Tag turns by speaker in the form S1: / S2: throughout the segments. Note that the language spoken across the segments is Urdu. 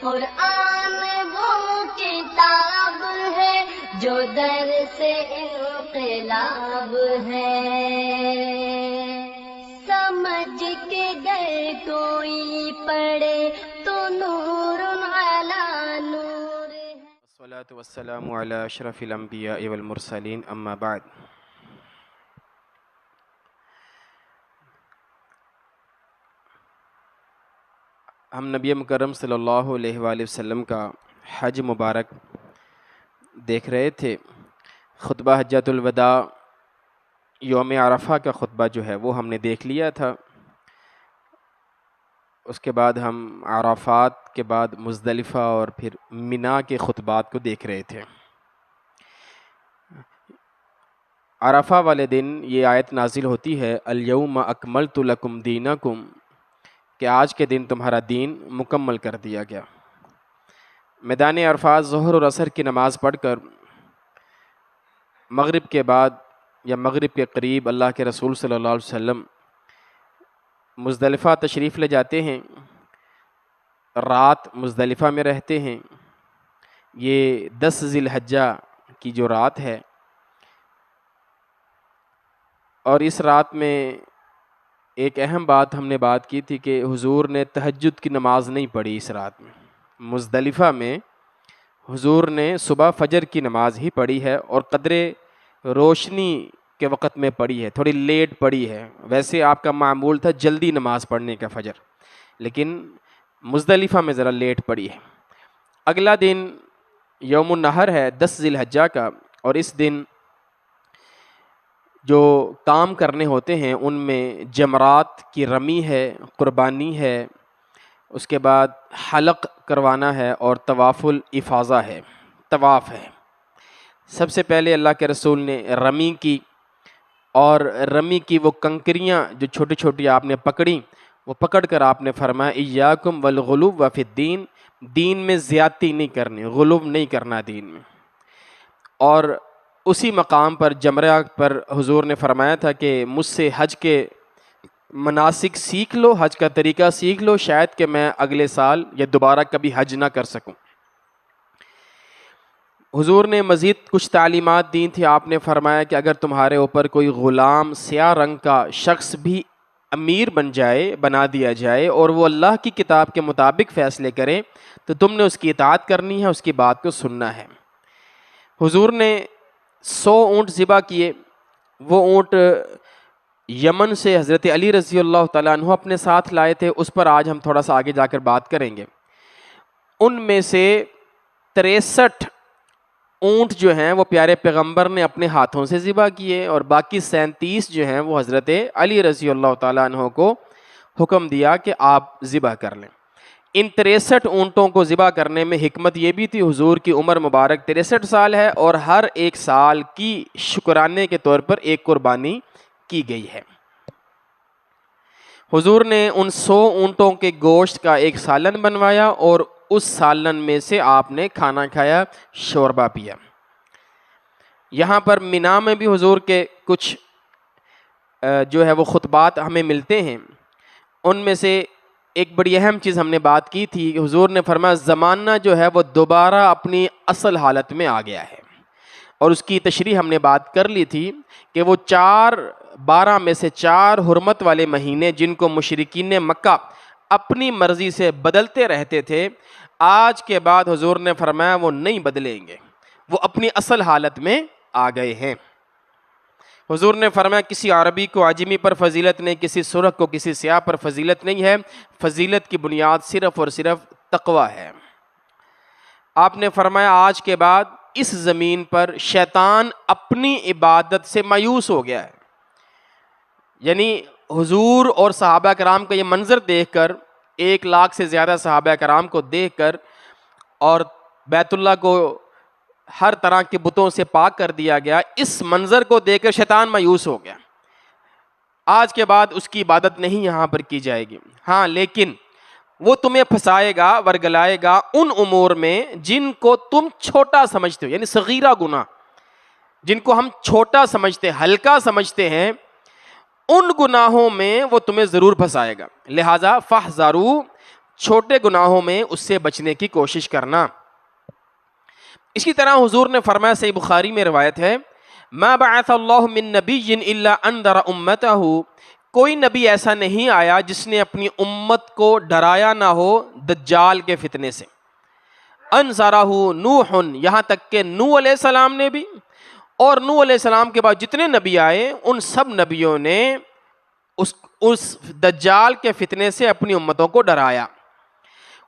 S1: قرآن وہ کتاب ہے جو در سے انقلاب ہے، سمجھ کے گر کوئی پڑھے تو نور علی نور ہے۔
S2: والصلاة والسلام علی اشرف الانبیاء والمرسلین، اما بعد۔ ہم نبی مکرم صلی اللہ علیہ وآلہ وسلم کا حج مبارک دیکھ رہے تھے۔ خطبہ حجۃ الوداع یوم عرفہ کا خطبہ جو ہے وہ ہم نے دیکھ لیا تھا۔ اس کے بعد ہم عرفات کے بعد مزدلفہ اور پھر منا کے خطبات کو دیکھ رہے تھے۔ عرفہ والے دن یہ آیت نازل ہوتی ہے، الیوم اکملت لکم دینکم، کہ آج کے دن تمہارا دین مکمل کر دیا گیا۔ میدان عرفات ظہر اور عصر کی نماز پڑھ کر مغرب کے بعد یا مغرب کے قریب اللہ کے رسول صلی اللہ علیہ وسلم مزدلفہ تشریف لے جاتے ہیں، رات مزدلفہ میں رہتے ہیں۔ یہ 10 ذی الحجہ کی جو رات ہے، اور اس رات میں ایک اہم بات ہم نے بات کی تھی کہ حضور نے تہجد کی نماز نہیں پڑھی اس رات میں۔ مزدلفہ میں حضور نے صبح فجر کی نماز ہی پڑھی ہے، اور قدر روشنی کے وقت میں پڑھی ہے، تھوڑی لیٹ پڑھی ہے۔ ویسے آپ کا معمول تھا جلدی نماز پڑھنے کا فجر، لیکن مزدلفہ میں ذرا لیٹ پڑھی ہے۔ اگلا دن یوم النحر ہے 10 ذی الحجہ کا، اور اس دن جو کام کرنے ہوتے ہیں ان میں جمرات کی رمی ہے، قربانی ہے، اس کے بعد حلق کروانا ہے، اور طواف الافاضہ ہے، طواف ہے۔ سب سے پہلے اللہ کے رسول نے رمی کی، اور رمی کی وہ کنکریاں جو چھوٹی چھوٹی آپ نے پکڑیں، وہ پکڑ کر آپ نے فرمایا ایاکم والغلو فی الدین، دین میں زیادتی نہیں کرنی، غلو نہیں کرنا دین میں۔ اور اسی مقام پر جمرہ پر حضور نے فرمایا تھا کہ مجھ سے حج کے مناسک سیکھ لو، حج کا طریقہ سیکھ لو، شاید کہ میں اگلے سال یا دوبارہ کبھی حج نہ کر سکوں۔ حضور نے مزید کچھ تعلیمات دی تھی۔ آپ نے فرمایا کہ اگر تمہارے اوپر کوئی غلام سیاہ رنگ کا شخص بھی امیر بنا دیا جائے، اور وہ اللہ کی کتاب کے مطابق فیصلے کرے، تو تم نے اس کی اطاعت کرنی ہے، اس کی بات کو سننا ہے۔ حضور نے 100 اونٹ ذبح کیے۔ وہ اونٹ یمن سے حضرت علی رضی اللہ تعالیٰ عنہ اپنے ساتھ لائے تھے، اس پر آج ہم تھوڑا سا آگے جا کر بات کریں گے۔ ان میں سے 63 اونٹ جو ہیں وہ پیارے پیغمبر نے اپنے ہاتھوں سے ذبح کیے، اور باقی 37 جو ہیں وہ حضرت علی رضی اللہ تعالیٰ عنہ کو حکم دیا کہ آپ ذبح کر لیں۔ ان 63 اونٹوں کو ذبح کرنے میں حکمت یہ بھی تھی، حضور کی عمر مبارک 63 سال ہے، اور ہر ایک سال کی شکرانے کے طور پر ایک قربانی کی گئی ہے۔ حضور نے ان 100 اونٹوں کے گوشت کا ایک سالن بنوایا، اور اس سالن میں سے آپ نے کھانا کھایا، شوربہ پیا۔ یہاں پر مینا میں بھی حضور کے کچھ جو ہے وہ خطبات ہمیں ملتے ہیں۔ ان میں سے ایک بڑی اہم چیز ہم نے بات کی تھی کہ حضور نے فرمایا زمانہ جو ہے وہ دوبارہ اپنی اصل حالت میں آ گیا ہے، اور اس کی تشریح ہم نے بات کر لی تھی کہ وہ 12 میں سے 4 حرمت والے مہینے جن کو مشرکین مکہ اپنی مرضی سے بدلتے رہتے تھے، آج کے بعد حضور نے فرمایا وہ نہیں بدلیں گے، وہ اپنی اصل حالت میں آ گئے ہیں۔ حضور نے فرمایا کسی عربی کو عجمی پر فضیلت نہیں، کسی سرخ کو کسی سیاہ پر فضیلت نہیں ہے، فضیلت کی بنیاد صرف اور صرف تقوی ہے۔ آپ نے فرمایا آج کے بعد اس زمین پر شیطان اپنی عبادت سے مایوس ہو گیا ہے۔ یعنی حضور اور صحابہ کرام کا یہ منظر دیکھ کر، 1 لاکھ سے زیادہ صحابہ کرام کو دیکھ کر، اور بیت اللہ کو ہر طرح کے بتوں سے پاک کر دیا گیا، اس منظر کو دیکھ کر شیطان مایوس ہو گیا۔ آج کے بعد اس کی عبادت نہیں یہاں پر کی جائے گی۔ ہاں، لیکن وہ تمہیں پھنسائے گا، ورگلائے گا ان امور میں جن کو تم چھوٹا سمجھتے ہو، یعنی صغیرہ گناہ، جن کو ہم چھوٹا سمجھتے، ہلکا سمجھتے ہیں، ان گناہوں میں وہ تمہیں ضرور پھنسائے گا۔ لہٰذا فاحذروا چھوٹے گناہوں میں اس سے بچنے کی کوشش کرنا۔ اسی طرح حضور نے فرمایا، صحیح بخاری میں روایت ہے، ما بعث اللہ من نبی الا انذر امتہ، کوئی نبی ایسا نہیں آیا جس نے اپنی امت کو ڈرایا نہ ہو دجال کے فتنے سے۔ انذرہ نوح، یہاں تک کہ نوح علیہ السلام نے بھی، اور نوح علیہ السلام کے بعد جتنے نبی آئے ان سب نبیوں نے اس دجال کے فتنے سے اپنی امتوں کو ڈرایا۔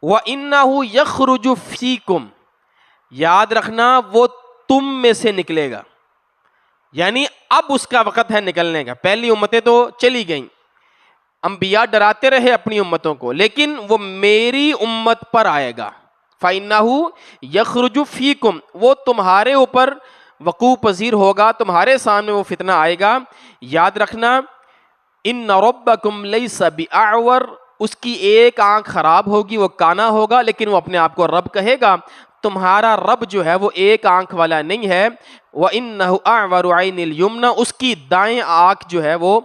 S2: وَإِنَّهُ يَخْرُجُ فِيكُمْ، یاد رکھنا وہ تم میں سے نکلے گا، یعنی اب اس کا وقت ہے نکلنے کا۔ پہلی امتیں تو چلی گئیں، انبیاء ڈراتے رہے اپنی امتوں کو، لیکن وہ میری امت پر آئے گا۔ فَإِنَّهُ يَخْرُجُ فِيكُمْ، وہ تمہارے اوپر وقوع پذیر ہوگا، تمہارے سامنے وہ فتنہ آئے گا۔ یاد رکھنا، ان ربکم لیس بأعور، اس کی ایک آنکھ خراب ہوگی، وہ کانا ہوگا، لیکن وہ اپنے آپ کو رب کہے گا۔ تمہارا رب جو ہے وہ ایک آنکھ والا نہیں ہے۔ وَإِنَّهُ أَعْوَرُ عَيْنِ الْيُمْنَى، اس کی دائیں آنکھ جو ہے وہ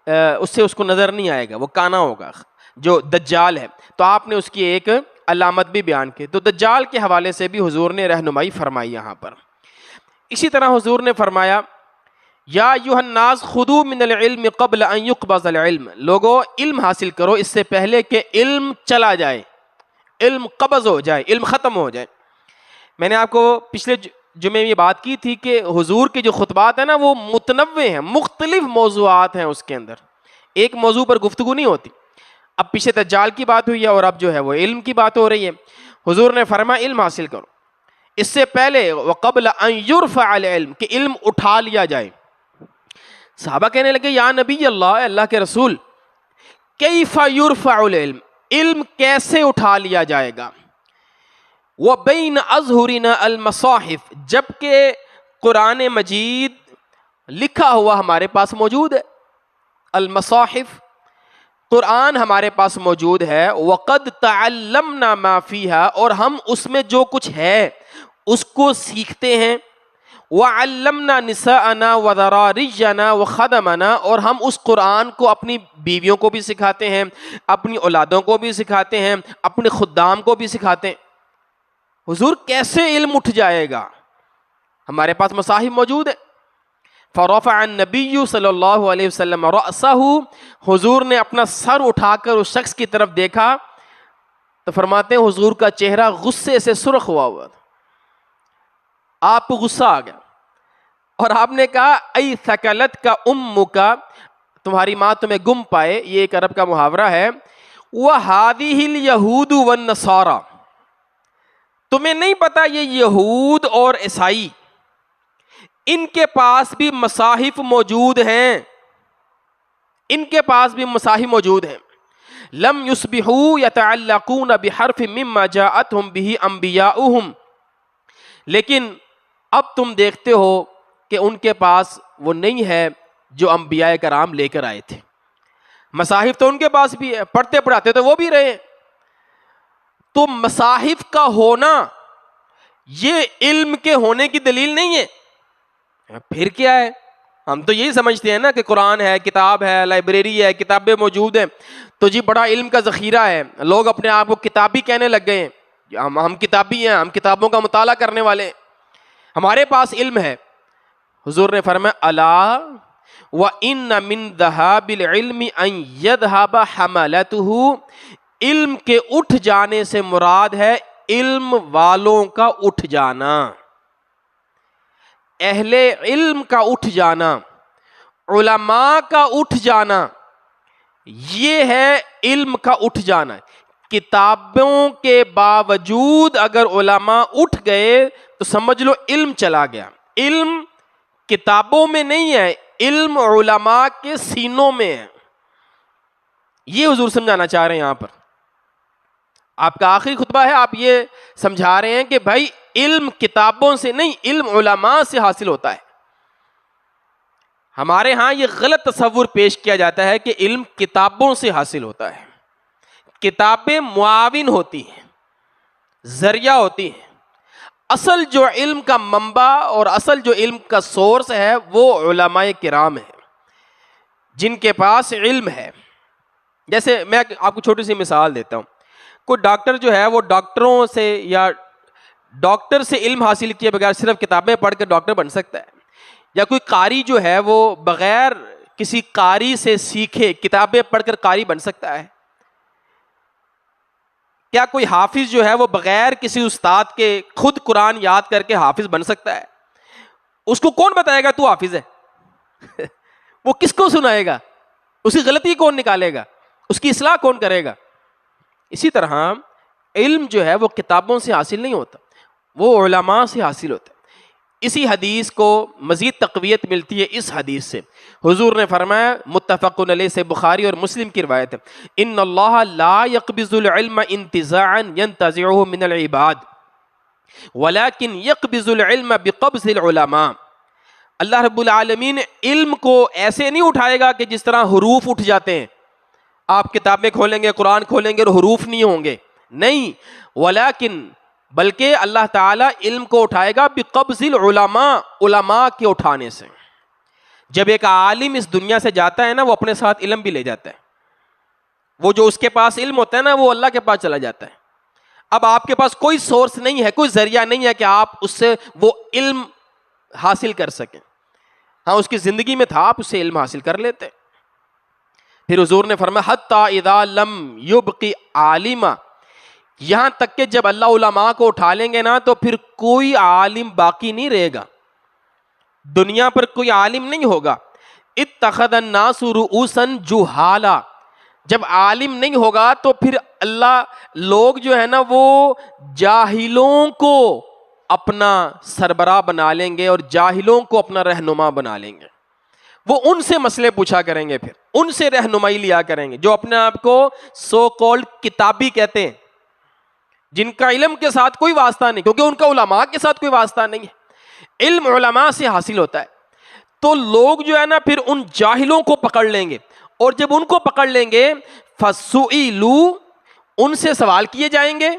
S2: اس سے اس کو نظر نہیں آئے گا، وہ کانا ہوگا، جو دجال ہے۔ تو آپ نے اس کی ایک علامت بھی بیان کی۔ تو دجال کے حوالے سے بھی حضور نے رہنمائی فرمائی یہاں پر۔ اسی طرح حضور نے فرمایا، یا ایھا الناس خذوا من العلم قبل ان يقبض العلم، لوگو علم حاصل کرو اس سے پہلے کہ علم چلا جائے، علم قبض ہو جائے، علم ختم ہو جائے۔ میں نے آپ کو پچھلے جمعے میں یہ بات کی تھی کہ حضور کے جو خطبات ہیں نا وہ متنوع ہیں، مختلف موضوعات ہیں اس کے اندر، ایک موضوع پر گفتگو نہیں ہوتی۔ اب پیچھے دجال کی بات ہوئی ہے اور اب جو ہے وہ علم کی بات ہو رہی ہے۔ حضور نے فرمایا علم حاصل کرو اس سے پہلے، وقبل ان يرفع العلم، کہ علم اٹھا لیا جائے۔ صحابہ کہنے لگے، یا نبی اللہ، اللہ کے رسول، کیف یرفع العلم، علم کیسے اٹھا لیا جائے گا؟ وَبَيْنَ أَظْهُرِنَا الْمَصَاحِفِ، جبکہ قرآن مجید لکھا ہوا ہمارے پاس موجود ہے۔ المصاحف، قرآن ہمارے پاس موجود ہے۔ وَقَدْ تَعَلَّمْنَا مَا فِيهَا، اور ہم اس میں جو کچھ ہے اس کو سیکھتے ہیں۔ وَعَلَّمْنَا نِسَاءَنَا وَذَرَارِيَّنَا وَخَدَمَنَا، اور ہم اس قرآن کو اپنی بیویوں کو بھی سکھاتے ہیں، اپنی اولادوں کو بھی سکھاتے ہیں، اپنے خدام کو بھی سکھاتے ہیں۔ حضور کیسے علم اٹھ جائے گا؟ ہمارے پاس مصاحف موجود ہے۔ فرفع النبی صلی اللہ علیہ وسلم رأسہ، حضور نے اپنا سر اٹھا کر اس شخص کی طرف دیکھا تو فرماتے ہیں حضور کا چہرہ غصے سے سرخ ہوا تھا، آپ کو غصہ آ گیا، اور آپ نے کہا ای ثقلت کا امک، تمہاری ماں تمہیں گم پائے، یہ ایک عرب کا محاورہ ہے۔ وَهَذِهِ الْيَهُودُ وَالنَّصَارَى، تمہیں نہیں پتا یہ یہود اور عیسائی، ان کے پاس بھی مصاحف موجود ہیں، ان کے پاس بھی مصاحف موجود ہیں۔ لم يصبحوا يتعلقون بحرف مما جاءتهم به انبیاؤہم، لیکن اب تم دیکھتے ہو کہ ان کے پاس وہ نہیں ہے جو انبیاء کرام لے کر آئے تھے۔ مصاحف تو ان کے پاس بھی ہے، پڑھتے پڑھاتے تو وہ بھی رہے۔ تو مصاحف کا ہونا یہ علم کے ہونے کی دلیل نہیں ہے۔ پھر کیا ہے؟ ہم تو یہی سمجھتے ہیں نا کہ قرآن ہے، کتاب ہے، لائبریری ہے، کتابیں موجود ہیں، تو جی بڑا علم کا ذخیرہ ہے، لوگ اپنے آپ کو کتابی کہنے لگ گئے ہیں، ہم کتابی ہیں، ہم کتابوں کا مطالعہ کرنے والے ہیں، ہمارے پاس علم ہے۔ حضور نے فرمایا الا وَإِنَّ مِن ذَهَابِ الْعِلْمِ أَن يَذْهَبَ حَمَلَتُهُ، علم کے اٹھ جانے سے مراد ہے علم والوں کا اٹھ جانا، اہل علم کا اٹھ جانا، علماء کا اٹھ جانا، یہ ہے علم کا اٹھ جانا۔ کتابوں کے باوجود اگر علماء اٹھ گئے تو سمجھ لو علم چلا گیا۔ علم کتابوں میں نہیں ہے، علم علماء کے سینوں میں ہے۔ یہ حضور سمجھانا چاہ رہے ہیں یہاں پر۔ آپ کا آخری خطبہ ہے، آپ یہ سمجھا رہے ہیں کہ بھائی علم کتابوں سے نہیں، علم علماء سے حاصل ہوتا ہے۔ ہمارے ہاں یہ غلط تصور پیش کیا جاتا ہے کہ علم کتابوں سے حاصل ہوتا ہے۔ کتابیں معاون ہوتی ہیں، ذریعہ ہوتی ہیں، اصل جو علم کا منبع اور اصل جو علم کا سورس ہے وہ علماء کرام ہے، جن کے پاس علم ہے۔ جیسے میں آپ کو چھوٹی سی مثال دیتا ہوں، کوئی ڈاکٹر جو ہے وہ ڈاکٹروں سے یا ڈاکٹر سے علم حاصل کیے بغیر صرف کتابیں پڑھ کے ڈاکٹر بن سکتا ہے؟ یا کوئی قاری جو ہے وہ بغیر کسی قاری سے سیکھے کتابیں پڑھ کر قاری بن سکتا ہے؟ کیا کوئی حافظ جو ہے وہ بغیر کسی استاد کے خود قرآن یاد کر کے حافظ بن سکتا ہے؟ اس کو کون بتائے گا تو حافظ ہے؟ وہ کس کو سنائے گا؟ اس کی غلطی کون نکالے گا؟ اس کی اصلاح کون کرے گا؟ اسی طرح علم جو ہے وہ کتابوں سے حاصل نہیں ہوتا، وہ علماء سے حاصل ہوتا ہے۔ اسی حدیث کو مزید تقویت ملتی ہے اس حدیث سے۔ حضور نے فرمایا، متفق علیہ سے بخاری اور مسلم کی روایت ہے، ان اللہ لا يقبض العلم انتزاعا ينتزعه من العباد ولكن يقبض العلم بقبض العلماء۔ اللہ رب العالمین علم کو ایسے نہیں اٹھائے گا کہ جس طرح حروف اٹھ جاتے ہیں، آپ کتابیں کھولیں گے، قرآن کھولیں گے اور حروف نہیں ہوں گے، نہیں، ولیکن بلکہ اللہ تعالیٰ علم کو اٹھائے گا بقبض العلماء، علماء کے اٹھانے سے۔ جب ایک عالم اس دنیا سے جاتا ہے نا، وہ اپنے ساتھ علم بھی لے جاتا ہے، وہ جو اس کے پاس علم ہوتا ہے نا وہ اللہ کے پاس چلا جاتا ہے۔ اب آپ کے پاس کوئی سورس نہیں ہے، کوئی ذریعہ نہیں ہے کہ آپ اس سے وہ علم حاصل کر سکیں۔ ہاں، اس کی زندگی میں تھا، آپ اس سے علم حاصل کر لیتے۔ پھر حضور نے فرمایا حتی اذا لم یبقی عالما، یہاں تک کہ جب اللہ علماء کو اٹھا لیں گے نا تو پھر کوئی عالم باقی نہیں رہے گا، دنیا پر کوئی عالم نہیں ہوگا۔ اتخذ الناس رؤوسا جہالا، جب عالم نہیں ہوگا تو پھر اللہ لوگ جو ہے نا وہ جاہلوں کو اپنا سربراہ بنا لیں گے اور جاہلوں کو اپنا رہنما بنا لیں گے۔ وہ ان سے مسئلے پوچھا کریں گے، پھر ان سے رہنمائی لیا کریں گے، جو اپنے آپ کو سو کالڈ کتابی کہتے ہیں، جن کا علم کے ساتھ کوئی واسطہ نہیں، کیونکہ ان کا علماء کے ساتھ کوئی واسطہ نہیں ہے، علم علماء سے حاصل ہوتا ہے۔ تو لوگ جو ہے نا پھر ان جاہلوں کو پکڑ لیں گے، اور جب ان کو پکڑ لیں گے فَسُئِلُوا، ان سے سوال کیے جائیں گے،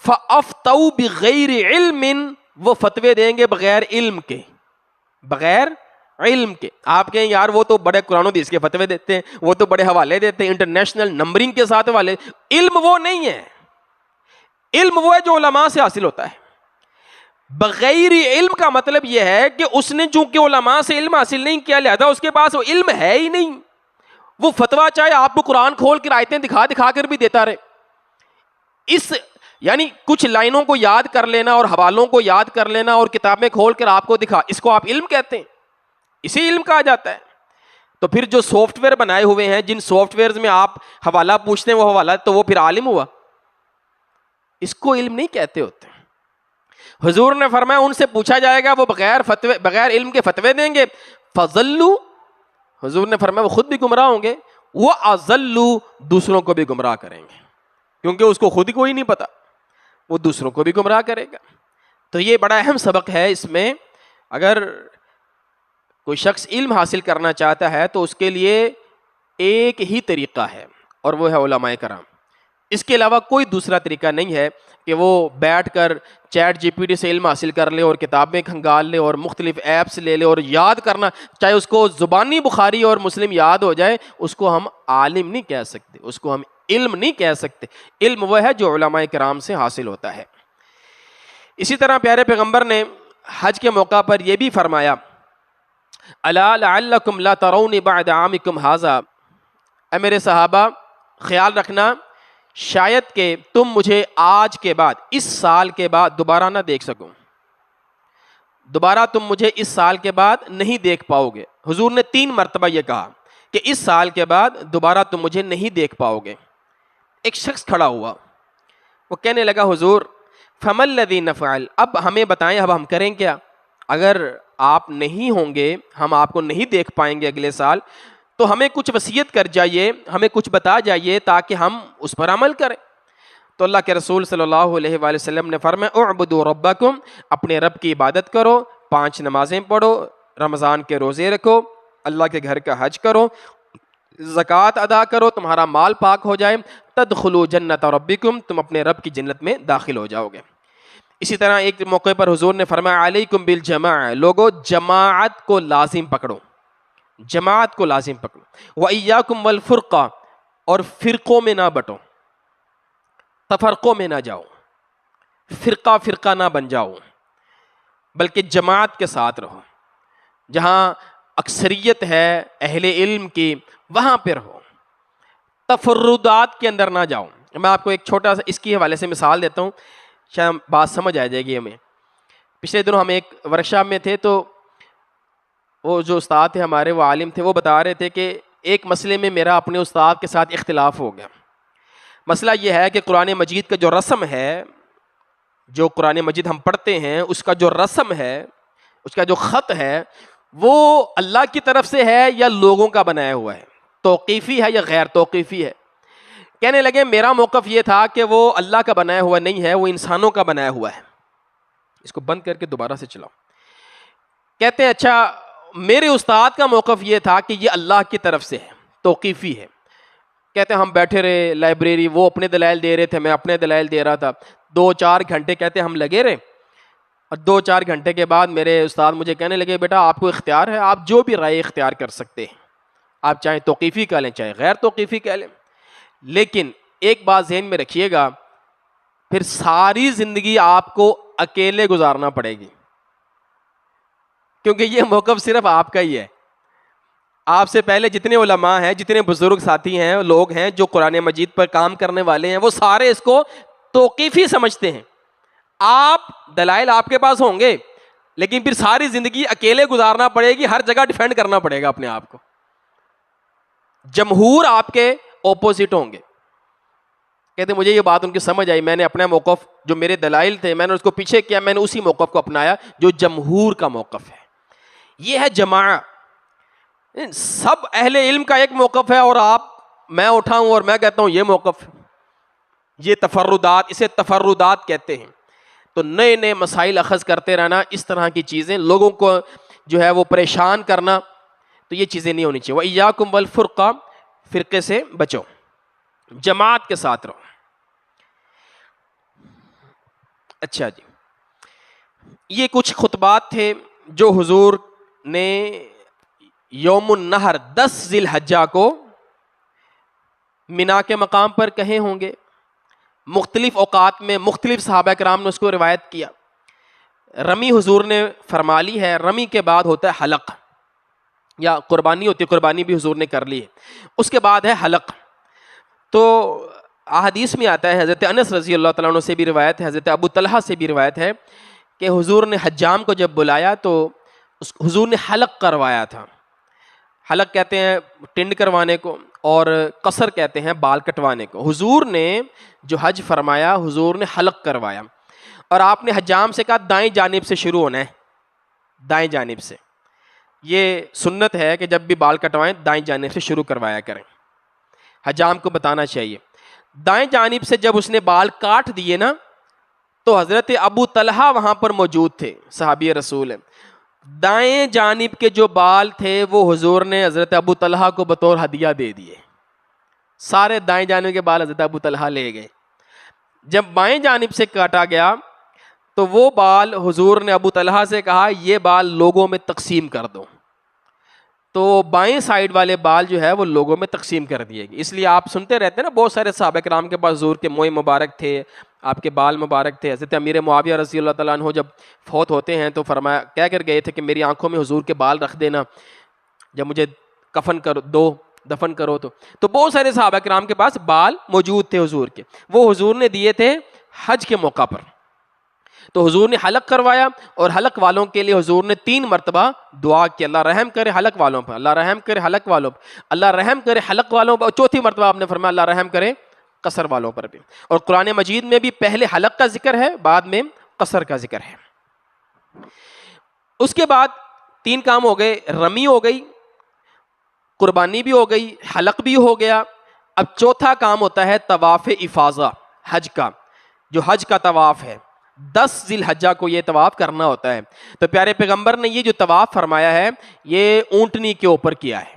S2: فَأَفْتَوْا بِغَيْرِ عِلْمٍ، وہ فتوے دیں گے بغیر علم کے، بغیر علم کے۔ آپ کہیں یار وہ تو بڑے قرآن و حدیث کے فتوے دیتے ہیں، وہ تو بڑے حوالے دیتے ہیں، انٹرنیشنل نمبرنگ کے ساتھ حوالے۔ علم وہ نہیں ہے، علم وہ ہے جو علماء سے حاصل ہوتا ہے۔ بغیر علم کا مطلب یہ ہے کہ اس نے چونکہ علماء سے علم حاصل نہیں کیا، لہذا اس کے پاس وہ علم ہے ہی نہیں۔ وہ فتویٰ چاہے آپ کو قرآن کھول کے آیتیں دکھا دکھا کر بھی دیتا رہے، اس یعنی کچھ لائنوں کو یاد کر لینا اور حوالوں کو یاد کر لینا اور کتابیں کھول کر آپ کو دکھا، اس کو آپ علم کہتے ہیں، اسی علم کہا جاتا ہے۔ تو پھر جو سافٹ ویئر بنائے ہوئے ہیں، جن سافٹ ویئرز میں آپ حوالہ پوچھتے ہیں وہ حوالہ، تو وہ پھر عالم ہوا؟ اس کو علم نہیں کہتے ہوتے۔ حضور نے فرمایا ان سے پوچھا جائے گا، وہ بغیر علم کے فتوے دیں گے، فضلوا، حضور نے فرمایا وہ خود بھی گمراہ ہوں گے، وہ اضلوا، دوسروں کو بھی گمراہ کریں گے، کیونکہ اس کو خود ہی کوئی نہیں پتا، وہ دوسروں کو بھی گمراہ کرے گا۔ تو یہ بڑا اہم سبق ہے۔ اس میں اگر کوئی شخص علم حاصل کرنا چاہتا ہے تو اس کے لیے ایک ہی طریقہ ہے، اور وہ ہے علماء کرام۔ اس کے علاوہ کوئی دوسرا طریقہ نہیں ہے کہ وہ بیٹھ کر چیٹ جی پی ٹی سے علم حاصل کر لے اور کتابیں کھنگال لے اور مختلف ایپس لے لے اور یاد کرنا، چاہے اس کو زبانی بخاری اور مسلم یاد ہو جائے، اس کو ہم عالم نہیں کہہ سکتے، اس کو ہم علم نہیں کہہ سکتے۔ علم وہ ہے جو علماء کرام سے حاصل ہوتا ہے۔ اسی طرح پیارے پیغمبر نے حج کے موقع پر یہ بھی فرمایا، الا لعلکم لا ترون بعد عامکم ھذا، اے میرے صحابہ خیال رکھنا شاید کہ تم مجھے آج کے بعد، اس سال کے بعد دوبارہ نہ دیکھ سکوں، دوبارہ تم مجھے اس سال کے بعد نہیں دیکھ پاؤ گے۔ حضور نے 3 مرتبہ یہ کہا کہ اس سال کے بعد دوبارہ تم مجھے نہیں دیکھ پاؤ گے۔ ایک شخص کھڑا ہوا، وہ کہنے لگا حضور فَمَا الَّذِي نَفْعَلْ، اب ہمیں بتائیں اب ہم کریں کیا؟ اگر آپ نہیں ہوں گے، ہم آپ کو نہیں دیکھ پائیں گے اگلے سال، تو ہمیں کچھ وصیت کر جائیے، ہمیں کچھ بتا جائیے تاکہ ہم اس پر عمل کریں۔ تو اللہ کے رسول صلی اللہ علیہ وآلہ وسلم نے فرمایا اعبدوا ربکم، اپنے رب کی عبادت کرو، 5 نمازیں پڑھو، رمضان کے روزے رکھو، اللہ کے گھر کا حج کرو، زکوٰۃ ادا کرو، تمہارا مال پاک ہو جائے، تدخلوا جنت ربکم، تم اپنے رب کی جنت میں داخل ہو جاؤ گے۔ اسی طرح ایک موقع پر حضور نے فرمایا علیکم بالجماع، لوگو جماعت کو لازم پکڑو، جماعت کو لازم پکڑو، وَإِيَّاكُمْ وَالْفُرْقَةَ، اور فرقوں میں نہ بٹو۔ تفرقوں میں نہ جاؤ، فرقہ فرقہ نہ بن جاؤ، بلکہ جماعت کے ساتھ رہو، جہاں اکثریت ہے اہل علم کی وہاں پہ رہو، تفردات کے اندر نہ جاؤ۔ میں آپ کو ایک چھوٹا سا اس کی حوالے سے مثال دیتا ہوں، شاید بات سمجھ آ جائے گی ہمیں۔ پچھلے دنوں ہم ایک ورکشاپ میں تھے، تو وہ جو استاد تھے ہمارے، وہ عالم تھے، وہ بتا رہے تھے کہ ایک مسئلے میں میرا اپنے استاد کے ساتھ اختلاف ہو گیا۔ مسئلہ یہ ہے کہ قرآن مجید کا جو رسم ہے، جو قرآن مجید ہم پڑھتے ہیں، اس کا جو رسم ہے، اس کا جو خط ہے، وہ اللہ کی طرف سے ہے یا لوگوں کا بنایا ہوا ہے، توقیفی ہے یا غیر توقیفی ہے۔ کہنے لگے میرا موقف یہ تھا کہ وہ اللہ کا بنایا ہوا نہیں ہے، وہ انسانوں کا بنایا ہوا ہے۔ اس کو بند کر کے دوبارہ سے چلاؤ۔ کہتے ہیں اچھا میرے استاد کا موقف یہ تھا کہ یہ اللہ کی طرف سے ہے، توقیفی ہے۔ کہتے ہیں ہم بیٹھے رہے لائبریری، وہ اپنے دلائل دے رہے تھے، میں اپنے دلائل دے رہا تھا، 2-4 گھنٹے کہتے ہم لگے رہے، اور 2-4 گھنٹے کے بعد میرے استاد مجھے کہنے لگے بیٹا آپ کو اختیار ہے، آپ جو بھی رائے اختیار کر سکتے ہیں، آپ چاہے توقیفی کہہ لیں چاہے غیر توقیفی کہہ لیں، لیکن ایک بات ذہن میں رکھیے گا، پھر ساری زندگی آپ کو اکیلے گزارنا پڑے گی، کیونکہ یہ موقف صرف آپ کا ہی ہے۔ آپ سے پہلے جتنے علماء ہیں، جتنے بزرگ ساتھی ہیں، لوگ ہیں جو قرآن مجید پر کام کرنے والے ہیں، وہ سارے اس کو توقیفی سمجھتے ہیں۔ آپ دلائل آپ کے پاس ہوں گے، لیکن پھر ساری زندگی اکیلے گزارنا پڑے گی، ہر جگہ ڈیفینڈ کرنا پڑے گا اپنے آپ کو۔ جمہور آپ کے اپوزٹ ہوں گے۔ کہتے مجھے یہ بات ان کی سمجھ آئی، میں نے اپنا موقف جو میرے دلائل تھے میں نے اس کو پیچھے کیا، میں نے اسی موقف کو اپنایا جو جمہور کا موقف ہے۔ یہ ہے جماعت۔ سب اہل علم کا ایک موقف ہے، اور میں اٹھاؤں اور میں کہتا ہوں یہ موقف، یہ تفردات، اسے تفردات کہتے ہیں۔ تو نئے نئے مسائل اخذ کرتے رہنا، اس طرح کی چیزیں لوگوں کو جو ہے وہ پریشان کرنا، تو یہ چیزیں نہیں ہونی چاہیے۔ وَإِيَّاكُمْ وَالْفُرْقَةَ، فرقے سے بچو، جماعت کے ساتھ رہو۔ اچھا جی، یہ کچھ خطبات تھے جو حضور نے یوم النحر 10 ذی الحجہ کو مینا کے مقام پر کہے ہوں گے۔ مختلف اوقات میں مختلف صحابہ کرام نے اس کو روایت کیا۔ رمی حضور نے فرما لی ہے، رمی کے بعد ہوتا ہے حلق، یا قربانی ہوتی ہے، قربانی بھی حضور نے کر لی ہے، اس کے بعد ہے حلق۔ تو احادیث میں آتا ہے، حضرت انس رضی اللہ تعالیٰ عنہ سے بھی روایت ہے، حضرت ابو طلحہ سے بھی روایت ہے کہ حضور نے حجام کو جب بلایا تو حضور نے حلق کروایا تھا۔ حلق کہتے ہیں ٹنڈ کروانے کو، اور قصر کہتے ہیں بال کٹوانے کو۔ حضور نے جو حج فرمایا، حضور نے حلق کروایا، اور آپ نے حجام سے کہا دائیں جانب سے شروع ہونا ہے، دائیں جانب سے۔ یہ سنت ہے کہ جب بھی بال کٹوائیں دائیں جانب سے شروع کروایا کریں، حجام کو بتانا چاہیے۔ دائیں جانب سے جب اس نے بال کاٹ دیے نا، تو حضرت ابو طلحہ وہاں پر موجود تھے، صحابی رسول ہیں۔ دائیں جانب کے جو بال تھے وہ حضور نے حضرت ابو طلحہ کو بطور ہدیہ دے دیے، سارے دائیں جانب کے بال حضرت ابو طلحہ لے گئے۔ جب بائیں جانب سے کاٹا گیا تو وہ بال حضور نے ابو طلحہ سے کہا یہ بال لوگوں میں تقسیم کر دو، تو بائیں سائیڈ والے بال جو ہے وہ لوگوں میں تقسیم کر دیے گئے۔ اس لیے آپ سنتے رہتے ہیں نا، بہت سارے صحابہ کرام کے پاس حضور کے موئے مبارک تھے، آپ کے بال مبارک تھے۔ حضرت امیر معاویہ رضی اللہ تعالیٰ عنہ جب فوت ہوتے ہیں تو فرمایا، کہہ کر گئے تھے کہ میری آنکھوں میں حضور کے بال رکھ دینا جب مجھے کفن کرو، دفن کرو۔ تو بہت سارے صحابہ کرام کے پاس بال موجود تھے حضور کے، وہ حضور نے دیے تھے حج کے موقع پر۔ تو حضور نے حلق کروایا، اور حلق والوں کے لیے حضور نے 3 مرتبہ دعا کی، اللہ رحم کرے حلق والوں پر، اللہ رحم کرے حلق والوں پر، اللہ رحم کرے حلق والوں پر، اور چوتھی مرتبہ آپ نے فرمایا اللہ رحم کرے قصر والوں پر بھی۔ اور قرآن مجید میں بھی پہلے حلق کا ذکر ہے، بعد میں قصر کا ذکر ہے۔ اس کے بعد 3 کام ہو گئے، رمی ہو گئی، قربانی بھی ہو گئی، حلق بھی ہو گیا۔ اب چوتھا کام ہوتا ہے طواف افاضہ، حج کا، جو حج کا طواف ہے، 10 ذی الحجہ کو یہ طواف کرنا ہوتا ہے۔ تو پیارے پیغمبر نے یہ جو طواف فرمایا ہے یہ اونٹنی کے اوپر کیا ہے۔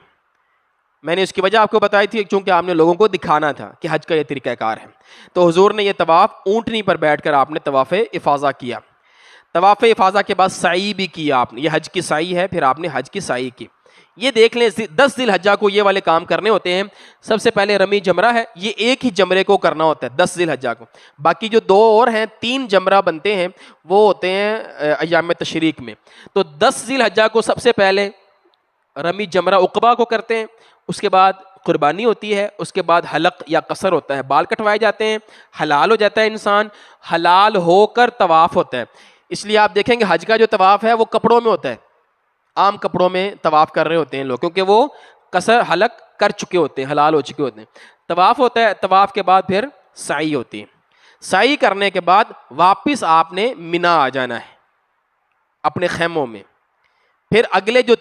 S2: میں نے اس کی وجہ آپ کو بتائی تھی، چونکہ آپ نے لوگوں کو دکھانا تھا کہ حج کا یہ طریقہ کار ہے۔ تو حضور نے یہ طواف اونٹنی پر بیٹھ کر آپ نے طواف افاضہ کیا۔ طواف افاضہ کے بعد سعی بھی کیا آپ نے، یہ حج کی سعی ہے، پھر آپ نے حج کی سعی کی۔ یہ دیکھ لیں 10 ذی الحجہ کو یہ والے کام کرنے ہوتے ہیں. سب سے پہلے رمی جمرہ ہے, یہ ایک ہی جمرے کو کرنا ہوتا ہے 10 ذی الحجہ کو. باقی جو 2 اور ہیں 3 جمرہ بنتے ہیں وہ ہوتے ہیں ایام تشریق میں. تو 10 ذی الحجہ کو سب سے پہلے رمی جمرہ عقبہ کو کرتے ہیں, اس کے بعد قربانی ہوتی ہے, اس کے بعد حلق یا قصر ہوتا ہے, بال کٹوائے جاتے ہیں, حلال ہو جاتا ہے انسان, حلال ہو کر طواف ہوتا ہے. اس لیے آپ دیکھیں گے حج کا جو طواف ہے وہ کپڑوں میں ہوتا ہے, عام کپڑوں میں طواف کر رہے ہوتے ہیں لوگ, کیونکہ وہ قصر حلق کر چکے ہوتے ہیں, حلال ہو چکے ہوتے ہیں. طواف ہوتا ہے, طواف کے بعد پھر سعی ہوتی ہے. سعی کرنے کے بعد واپس آپ نے منا آ جانا ہے اپنے خیموں میں. پھر اگلے جو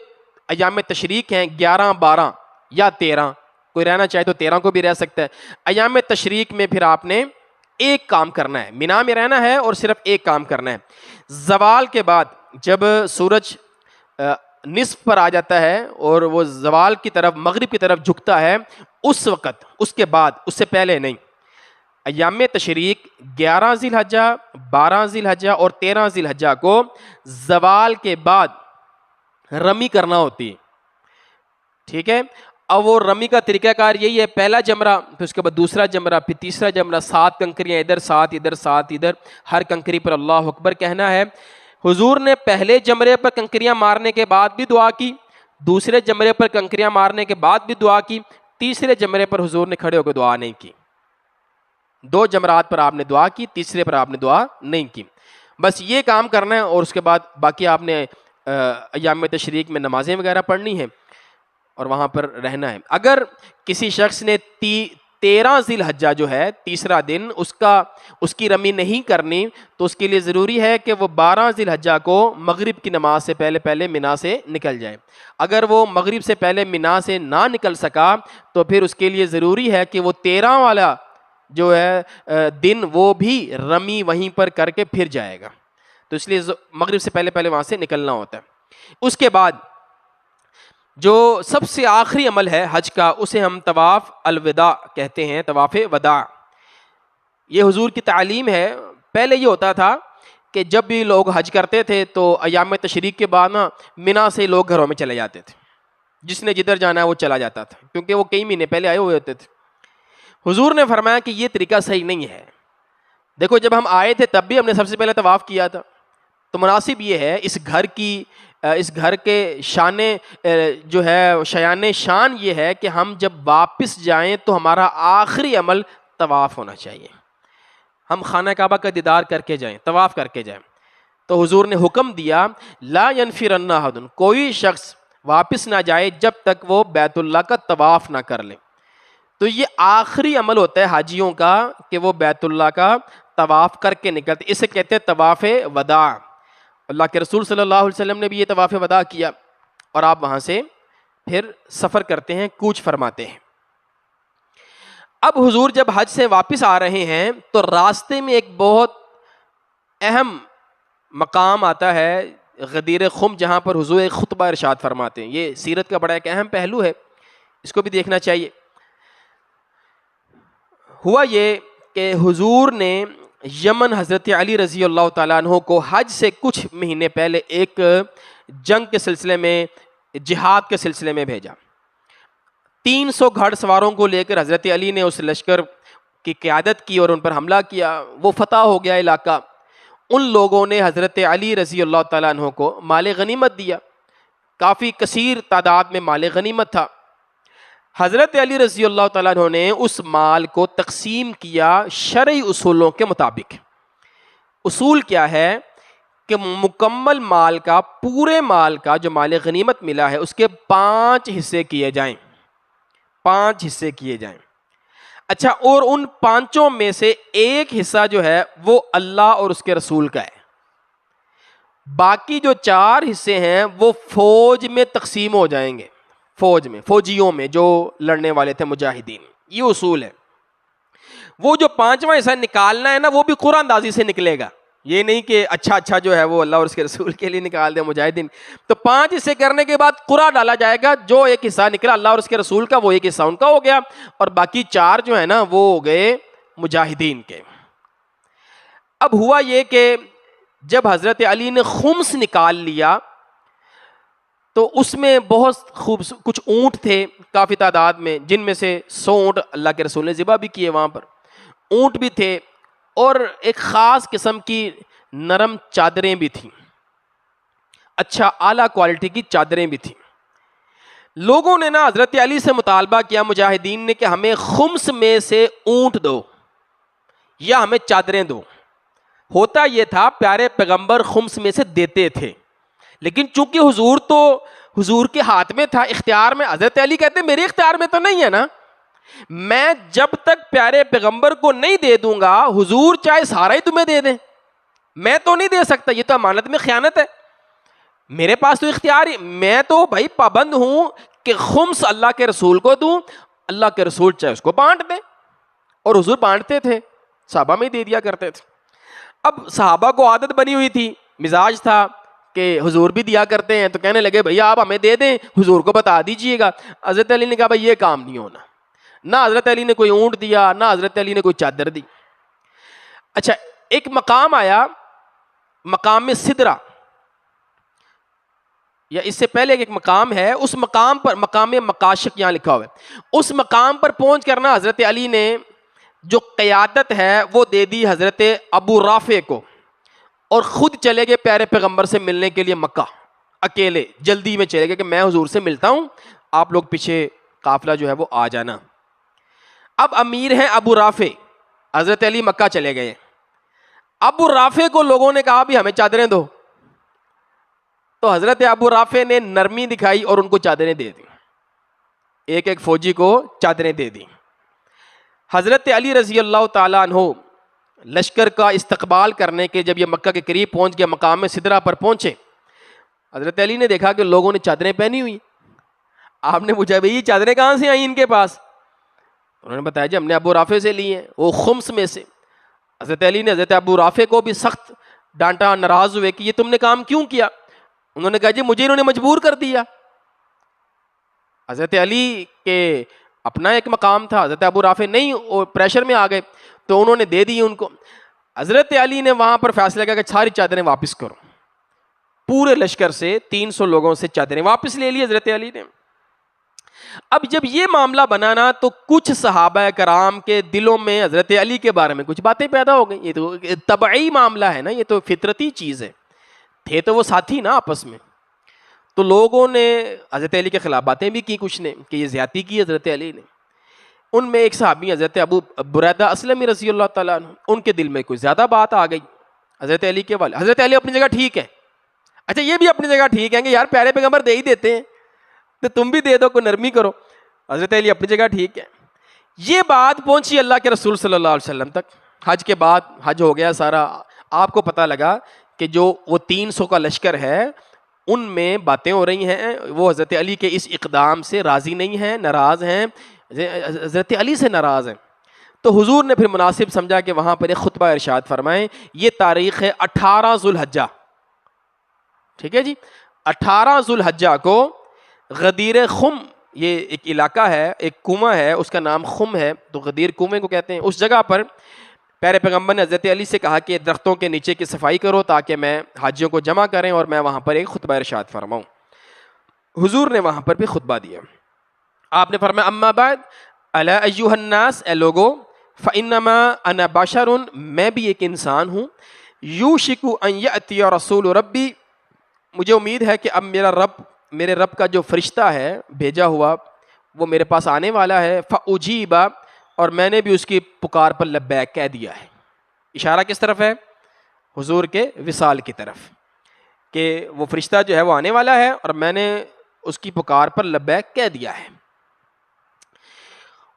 S2: ایام تشریق ہیں 11 12 یا 13, کوئی رہنا چاہے تو 13 کو بھی رہ سکتا ہے, ایام تشریق میں پھر آپ نے ایک کام کرنا ہے, منا میں رہنا ہے اور صرف ایک کام کرنا ہے. زوال کے بعد جب سورج نصف پر آ جاتا ہے اور وہ زوال کی طرف مغرب کی طرف جھکتا ہے, اس وقت, اس کے بعد, اس سے پہلے نہیں, ایام تشریق 11 ذی الحجہ 12 ذی الحجہ اور 13 ذی الحجہ کو زوال کے بعد رمی کرنا ہوتی ہے. ٹھیک ہے, اب وہ رمی کا طریقہ کار یہی ہے, پہلا جمرہ, پھر اس کے بعد دوسرا جمرہ, پھر تیسرا جمرہ, 7 کنکریاں ادھر 7 ادھر 7 ادھر, ہر کنکری پر اللہ اکبر کہنا ہے. حضور نے پہلے جمرے پر کنکریاں مارنے کے بعد بھی دعا کی, دوسرے جمرے پر کنکریاں مارنے کے بعد بھی دعا کی, تیسرے جمرے پر حضور نے کھڑے ہو کے دعا نہیں کی. 2 جمرات پر آپ نے دعا کی, تیسرے پر آپ نے دعا نہیں کی. بس یہ کام کرنا ہے, اور اس کے بعد باقی آپ نے ایام تشریق میں نمازیں وغیرہ پڑھنی ہیں اور وہاں پر رہنا ہے. اگر کسی شخص نے 13 ذی الحجہ جو ہے تیسرا دن اس کی رمی نہیں کرنی, تو اس کے لیے ضروری ہے کہ وہ 12 ذی الحجہ کو مغرب کی نماز سے پہلے منا سے نکل جائے. اگر وہ مغرب سے پہلے منا سے نہ نکل سکا تو پھر اس کے لیے ضروری ہے کہ وہ 13 والا جو ہے دن وہ بھی رمی وہیں پر کر کے پھر جائے گا. تو اس لیے مغرب سے پہلے وہاں سے نکلنا ہوتا ہے. اس کے بعد جو سب سے آخری عمل ہے حج کا, اسے ہم طواف الوداع کہتے ہیں, طواف وداع. یہ حضور کی تعلیم ہے. پہلے یہ ہوتا تھا کہ جب بھی لوگ حج کرتے تھے تو ایام تشریق کے بعد نا منا سے لوگ گھروں میں چلے جاتے تھے, جس نے جدھر جانا ہے وہ چلا جاتا تھا, کیونکہ وہ کئی مہینے پہلے آئے ہوئے ہوتے تھے. حضور نے فرمایا کہ یہ طریقہ صحیح نہیں ہے. دیکھو جب ہم آئے تھے تب بھی ہم نے سب سے پہلے طواف کیا تھا, تو مناسب یہ ہے اس گھر کے شان جو ہے شیان شان یہ ہے کہ ہم جب واپس جائیں تو ہمارا آخری عمل طواف ہونا چاہیے, ہم خانہ کعبہ کا دیدار کر کے جائیں, طواف کر کے جائیں. تو حضور نے حکم دیا لا ینفرن احد, کوئی شخص واپس نہ جائے جب تک وہ بیت اللہ کا طواف نہ کر لے. تو یہ آخری عمل ہوتا ہے حاجیوں کا کہ وہ بیت اللہ کا طواف کر کے نکلتے, اسے کہتے ہیں طواف وداع. اللہ کے رسول صلی اللہ علیہ وسلم نے بھی یہ طواف وداع کیا, اور آپ وہاں سے پھر سفر کرتے ہیں, کوچ فرماتے ہیں. اب حضور جب حج سے واپس آ رہے ہیں تو راستے میں ایک بہت اہم مقام آتا ہے غدیر خم, جہاں پر حضور ایک خطبہ ارشاد فرماتے ہیں. یہ سیرت کا بڑا ایک اہم پہلو ہے, اس کو بھی دیکھنا چاہیے. ہوا یہ کہ حضور نے یمن حضرت علی رضی اللہ تعالیٰ عنہ کو حج سے کچھ مہینے پہلے ایک جنگ کے سلسلے میں, جہاد کے سلسلے میں بھیجا. 300 گھڑ سواروں کو لے کر حضرت علی نے اس لشکر کی قیادت کی اور ان پر حملہ کیا. وہ فتح ہو گیا علاقہ. ان لوگوں نے حضرت علی رضی اللہ تعالیٰ عنہ کو مال غنیمت دیا, کافی کثیر تعداد میں مال غنیمت تھا. حضرت علی رضی اللہ تعالیٰ عنہ نے اس مال کو تقسیم کیا شرعی اصولوں کے مطابق. اصول کیا ہے کہ مکمل مال کا, پورے مال کا جو مال غنیمت ملا ہے اس کے 5 حصے کیے جائیں, 5 حصے کیے جائیں. اچھا, اور ان 5 میں سے ایک حصہ جو ہے وہ اللہ اور اس کے رسول کا ہے. باقی جو 4 حصے ہیں وہ فوج میں تقسیم ہو جائیں گے, فوجیوں میں جو لڑنے والے تھے مجاہدین. یہ اصول ہے. وہ جو 5واں حصہ نکالنا ہے نا وہ بھی قرآن اندازی سے نکلے گا, یہ نہیں کہ اچھا جو ہے وہ اللہ اور اس کے رسول کے لیے نکال دے مجاہدین. تو 5 حصے کرنے کے بعد قرآن ڈالا جائے گا, جو ایک حصہ نکلا اللہ اور اس کے رسول کا وہ ایک حصہ ان کا ہو گیا, اور باقی 4 جو ہے نا وہ ہو گئے مجاہدین کے. اب ہوا یہ کہ جب حضرت علی نے خمس نکال لیا تو اس میں بہت کچھ اونٹ تھے کافی تعداد میں، جن میں سے 100 اونٹ اللہ کے رسول نے ذبح بھی کیے وہاں پر، اونٹ بھی تھے، اور ایک خاص قسم کی نرم چادریں بھی تھیں، اچھا اعلیٰ کوالٹی کی چادریں بھی تھیں۔ لوگوں نے نا حضرت علی سے مطالبہ کیا، مجاہدین نے، کہ ہمیں خمس میں سے اونٹ دو یا ہمیں چادریں دو۔ ہوتا یہ تھا پیارے پیغمبر خمس میں سے دیتے تھے، لیکن چونکہ حضور کے ہاتھ میں تھا، اختیار میں، حضرت علی کہتے میرے اختیار میں تو نہیں ہے نا، میں جب تک پیارے پیغمبر کو نہیں دے دوں گا، حضور چاہے سارا ہی تمہیں دے دیں، میں تو نہیں دے سکتا، یہ تو امانت میں خیانت ہے، میرے پاس تو اختیار ہی، میں تو بھائی پابند ہوں کہ خمس اللہ کے رسول کو دوں، اللہ کے رسول چاہے اس کو بانٹ دیں، اور حضور بانٹتے تھے، صحابہ میں دے دیا کرتے تھے۔ اب صحابہ کو عادت بنی ہوئی تھی، مزاج تھا کہ حضور بھی دیا کرتے ہیں، تو کہنے لگے بھئی آپ ہمیں دے دیں، حضور کو بتا دیجئے گا۔ حضرت علی نے کہا بھئی یہ کام نہیں ہونا، نہ حضرت علی نے کوئی اونٹ دیا، نہ حضرت علی نے کوئی چادر دی۔ اچھا، ایک مقام آیا، مقام سدرہ، یا اس سے پہلے ایک مقام ہے، اس مقام پر، مقام مقاشق یہاں لکھا ہوا ہے، اس مقام پر پہنچ کرنا حضرت علی نے جو قیادت ہے وہ دے دی حضرت ابو رافع کو، اور خود چلے گئے پیارے پیغمبر سے ملنے کے لیے مکہ، اکیلے جلدی میں چلے گئے کہ میں حضور سے ملتا ہوں، آپ لوگ پیچھے قافلہ جو ہے وہ آ جانا۔ اب امیر ہیں ابو رافع، حضرت علی مکہ چلے گئے، ابو رافع کو لوگوں نے کہا بھی ہمیں چادریں دو، تو حضرت ابو رافع نے نرمی دکھائی اور ان کو چادریں دے دی، ایک ایک فوجی کو چادریں دے دی۔ حضرت علی رضی اللہ تعالیٰ عنہ لشکر کا استقبال کرنے کے جب یہ مکہ کے قریب پہنچ گیا، مقام سدرہ پر پہنچے، حضرت علی نے دیکھا کہ لوگوں نے چادریں پہنی ہوئی۔ آپ نے پوچھا بھئی یہ چادریں کہاں سے آئیں ان کے پاس؟ انہوں نے بتایا جی ہم نے ابو رافع سے لی ہیں، وہ خمس میں سے۔ حضرت علی نے حضرت ابو رافع کو بھی سخت ڈانٹا، ناراض ہوئے کہ یہ تم نے کام کیوں کیا؟ انہوں نے کہا جی مجھے انہوں نے مجبور کر دیا۔ حضرت علی کے اپنا ایک مقام تھا، حضرت ابو رافع نہیں، اور پریشر میں آ گئے تو انہوں نے دے دی ان کو۔ حضرت علی نے وہاں پر فیصلہ کیا کہ ساری چادریں واپس کرو، پورے لشکر سے 300 لوگوں سے چادریں واپس لے لی حضرت علی نے۔ اب جب یہ معاملہ بنا نا تو کچھ صحابہ کرام کے دلوں میں حضرت علی کے بارے میں کچھ باتیں پیدا ہو گئیں، یہ تو طبعی معاملہ ہے نا، یہ تو فطرتی چیز ہے، تھے تو وہ ساتھی نا آپس میں، تو لوگوں نے حضرت علی کے خلاف باتیں بھی کی کچھ نے کہ یہ زیادتی کی حضرت علی نے۔ ان میں ایک صحابی حضرت ابو بریدہ اسلمی رضی اللہ تعالیٰ عنہ، ان کے دل میں کوئی زیادہ بات آ گئی حضرت علی کے والے۔ حضرت علی اپنی جگہ ٹھیک ہے، اچھا یہ بھی اپنی جگہ ٹھیک ہے کہ یار پیارے پیغمبر دے ہی دیتے ہیں تو تم بھی دے دو، کوئی نرمی کرو۔ حضرت علی اپنی جگہ ٹھیک ہے۔ یہ بات پہنچی اللہ کے رسول صلی اللہ علیہ وسلم تک، حج کے بعد، حج ہو گیا سارا، آپ کو پتہ لگا کہ جو وہ 300 کا لشکر ہے ان میں باتیں ہو رہی ہیں، وہ حضرت علی کے اس اقدام سے راضی نہیں ہیں، ناراض ہیں، حضرت علی سے ناراض ہیں۔ تو حضور نے پھر مناسب سمجھا کہ وہاں پر ایک خطبہ ارشاد فرمائیں۔ یہ تاریخ ہے 18 ذوالحجہ، ٹھیک ہے جی، 18 ذوالحجہ کو غدیر خم، یہ ایک علاقہ ہے، ایک کنواں ہے، اس کا نام خم ہے، تو غدیر کنویں کو کہتے ہیں، اس جگہ پر پیارے پیغمبر نے حضرت علی سے کہا کہ درختوں کے نیچے کی صفائی کرو تاکہ میں حاجیوں کو جمع کریں اور میں وہاں پر ایک خطبہ ارشاد فرماؤں۔ حضور نے وہاں پر بھی خطبہ دیا۔ آپ نے فرمایا اما بعد الا ایھا الناس، اے لوگو، فانما انا بشر، میں بھی ایک انسان ہوں، یوشک ان یاتی رسول ربی، مجھے امید ہے کہ اب میرے رب کا جو فرشتہ ہے بھیجا ہوا وہ میرے پاس آنے والا ہے، فاجیب، اور میں نے بھی اس کی پکار پر لبیک کہہ دیا ہے۔ اشارہ کس طرف ہے؟ حضور کے وصال کی طرف، کہ وہ فرشتہ جو ہے وہ آنے والا ہے اور میں نے اس کی پکار پر لبیک کہہ دیا ہے۔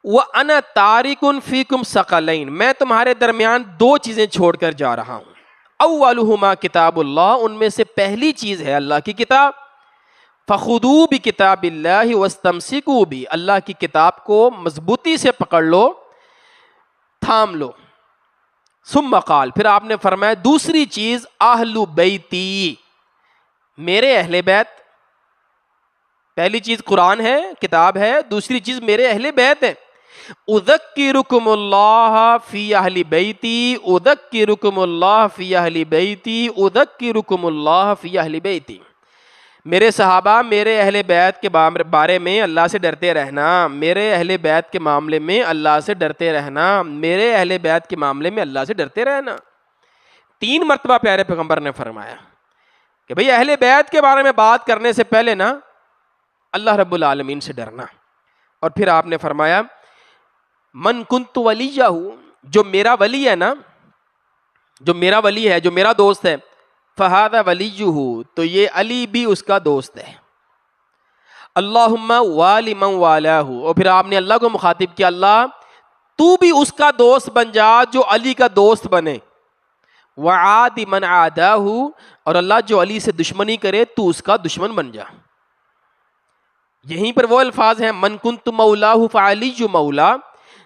S2: وَأَنَا تَارِكٌ فِيكُمْ ثَقَلَيْنِ، میں تمہارے درمیان 2 چیزیں چھوڑ کر جا رہا ہوں۔ اولہما کتاب اللہ، ان میں سے پہلی چیز ہے اللہ کی کتاب، فخذوا بکتاب اللہ واستمسکوا بہ، اللہ کی کتاب کو مضبوطی سے پکڑ لو، تھام لو۔ ثم قال، پھر آپ نے فرمایا دوسری چیز، اہل بیتی، میرے اہل بیت، پہلی چیز قرآن ہے، کتاب ہے، دوسری چیز میرے اہل بیت ہے۔ اذکرکم اللہ فی اہل بیتی، اذکرکم اللہ فی اہل بیتی، اذکرکم اللہ فی اہل بیتی، میرے صحابہ میرے اہل بیت کے بارے میں اللہ سے ڈرتے رہنا، میرے اہل بیت کے معاملے میں اللہ سے ڈرتے رہنا، میرے اہل بیت کے معاملے میں اللہ سے ڈرتے رہنا. 3 مرتبہ پیارے پیغمبر نے فرمایا کہ بھئی اہل بیت کے بارے میں بات کرنے سے پہلے نا اللہ رب العالمین سے ڈرنا. اور پھر آپ نے فرمایا من کنت ولیہ، جو میرا ولی ہے نا، جو میرا ولی ہے، جو میرا دوست ہے، فہذا ولیہ، تو یہ علی بھی اس کا دوست ہے. اللہم والی من والاہ، اور پھر آپ نے اللہ کو مخاطب کیا، اللہ تو بھی اس کا دوست بن جا جو علی کا دوست بنے. وعاد من عاداہ، اور اللہ جو علی سے دشمنی کرے تو اس کا دشمن بن جا. یہیں پر وہ الفاظ ہیں من کنت مولاہ فعلی مولا،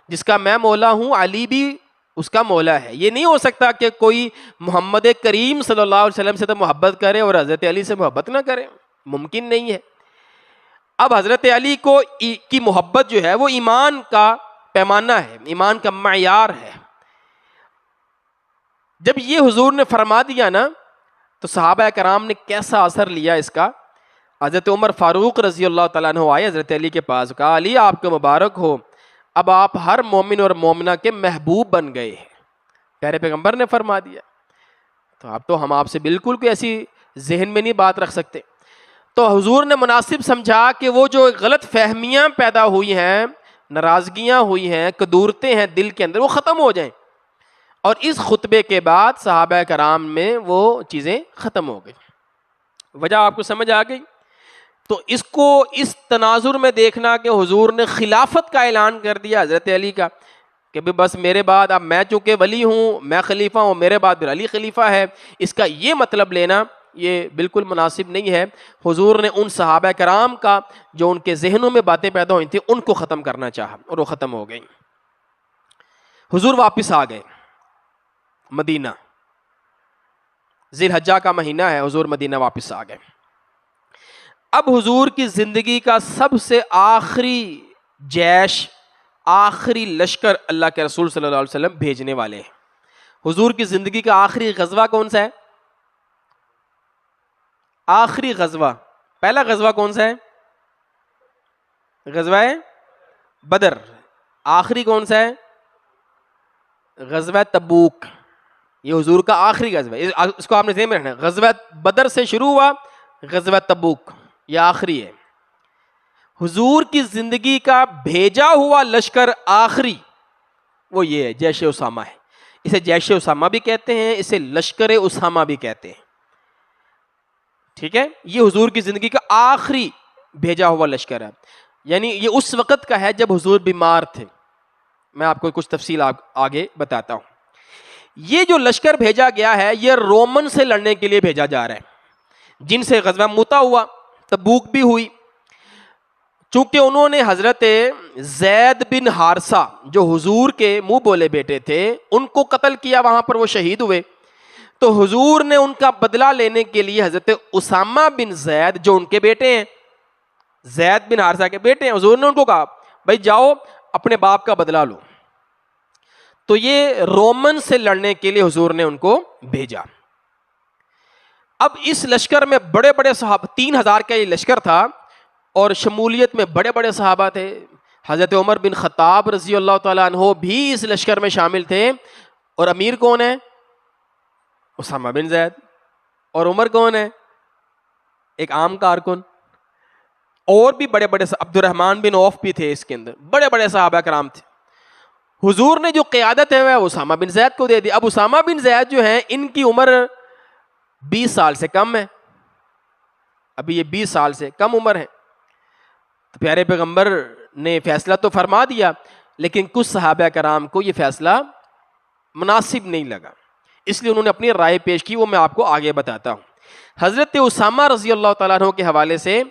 S2: جس کا میں مولا ہوں علی بھی اس کا مولا ہے. یہ نہیں ہو سکتا کہ کوئی محمد کریم صلی اللہ علیہ وسلم سے تو محبت کرے اور حضرت علی سے محبت نہ کرے، ممکن نہیں ہے. اب حضرت علی کی محبت جو ہے وہ ایمان کا پیمانہ ہے، ایمان کا معیار ہے. جب یہ حضور نے فرما دیا نا تو صحابہ کرام نے کیسا اثر لیا اس کا. حضرت عمر فاروق رضی اللہ تعالیٰ عنہ آئے حضرت علی کے پاس، کہا علی آپ کو مبارک ہو، اب آپ ہر مومن اور مومنہ کے محبوب بن گئے ہیں. پیارے پیغمبر نے فرما دیا. تو اب تو ہم آپ سے بالکل کوئی ایسی ذہن میں نہیں بات رکھ سکتے. تو حضور نے مناسب سمجھا کہ وہ جو غلط فہمیاں پیدا ہوئی ہیں، ناراضگیاں ہوئی ہیں، کدورتیں ہیں دل کے اندر، وہ ختم ہو جائیں. اور اس خطبے کے بعد صحابہ کرام میں وہ چیزیں ختم ہو گئی. وجہ آپ کو سمجھ آ گئی؟ تو اس کو اس تناظر میں دیکھنا کہ حضور نے خلافت کا اعلان کر دیا حضرت علی کا کہ بس میرے بعد اب میں چونکہ ولی ہوں، میں خلیفہ ہوں، میرے بعد پھر علی خلیفہ ہے، اس کا یہ مطلب لینا یہ بالکل مناسب نہیں ہے. حضور نے ان صحابہ کرام کا جو ان کے ذہنوں میں باتیں پیدا ہوئی تھیں ان کو ختم کرنا چاہا اور وہ ختم ہو گئی. حضور واپس آ گئے مدینہ، ذی الحجہ کا مہینہ ہے، حضور مدینہ واپس آ گئے. اب حضور کی زندگی کا سب سے آخری جیش، آخری لشکر اللہ کے رسول صلی اللہ علیہ وسلم بھیجنے والے ہیں. حضور کی زندگی کا آخری غزوہ کون سا ہے؟ آخری غزوہ، پہلا غزوہ کون سا ہے؟ غزوہ بدر. آخری کون سا ہے؟ غزوہ تبوک. یہ حضور کا آخری غزوہ، اس کو آپ نے ذہن میں رکھنا ہے. غزوہ بدر سے شروع ہوا، غزوہ تبوک یہ آخری ہے. حضور کی زندگی کا بھیجا ہوا لشکر آخری وہ یہ ہے، جیش اسامہ ہے. اسے جیش اسامہ بھی کہتے ہیں، اسے لشکر اسامہ بھی کہتے ہیں. ٹھیک ہے، یہ حضور کی زندگی کا آخری بھیجا ہوا لشکر ہے. یعنی یہ اس وقت کا ہے جب حضور بیمار تھے. میں آپ کو کچھ تفصیل آگے بتاتا ہوں. یہ جو لشکر بھیجا گیا ہے یہ رومن سے لڑنے کے لیے بھیجا جا رہا ہے، جن سے غزوہ موتا ہوا، تبوک بھی ہوئی. چونکہ انہوں نے حضرت زید بن حارثہ جو حضور کے منہ بولے بیٹے تھے ان کو قتل کیا، وہاں پر وہ شہید ہوئے. تو حضور نے ان کا بدلہ لینے کے لیے حضرت اسامہ بن زید جو ان کے بیٹے ہیں، زید بن حارثہ کے بیٹے ہیں، حضور نے ان کو کہا بھائی جاؤ اپنے باپ کا بدلہ لو. تو یہ رومن سے لڑنے کے لیے حضور نے ان کو بھیجا. اب اس لشکر میں بڑے بڑے صحابہ، 3000 کا یہ لشکر تھا اور شمولیت میں بڑے بڑے صحابہ تھے. حضرت عمر بن خطاب رضی اللہ تعالیٰ عنہ بھی اس لشکر میں شامل تھے. اور امیر کون ہے؟ اسامہ بن زید. اور عمر کون ہے؟ ایک عام کارکن. اور بھی بڑے بڑے، عبد الرحمن بن عوف بھی تھے اس کے اندر، بڑے بڑے صحابہ کرام تھے. حضور نے جو قیادت ہے وہ اسامہ بن زید کو دے دی. اب اسامہ بن زید جو ہیں ان کی عمر 20 سال سے کم ہے، ابھی یہ 20 سال سے کم عمر ہے. تو پیارے پیغمبر نے فیصلہ تو فرما دیا لیکن کچھ صحابہ کرام کو یہ فیصلہ مناسب نہیں لگا، اس لیے انہوں نے اپنی رائے پیش کی، وہ میں آپ کو آگے بتاتا ہوں. حضرت اسامہ رضی اللہ تعالیٰ عنہ کے حوالے سے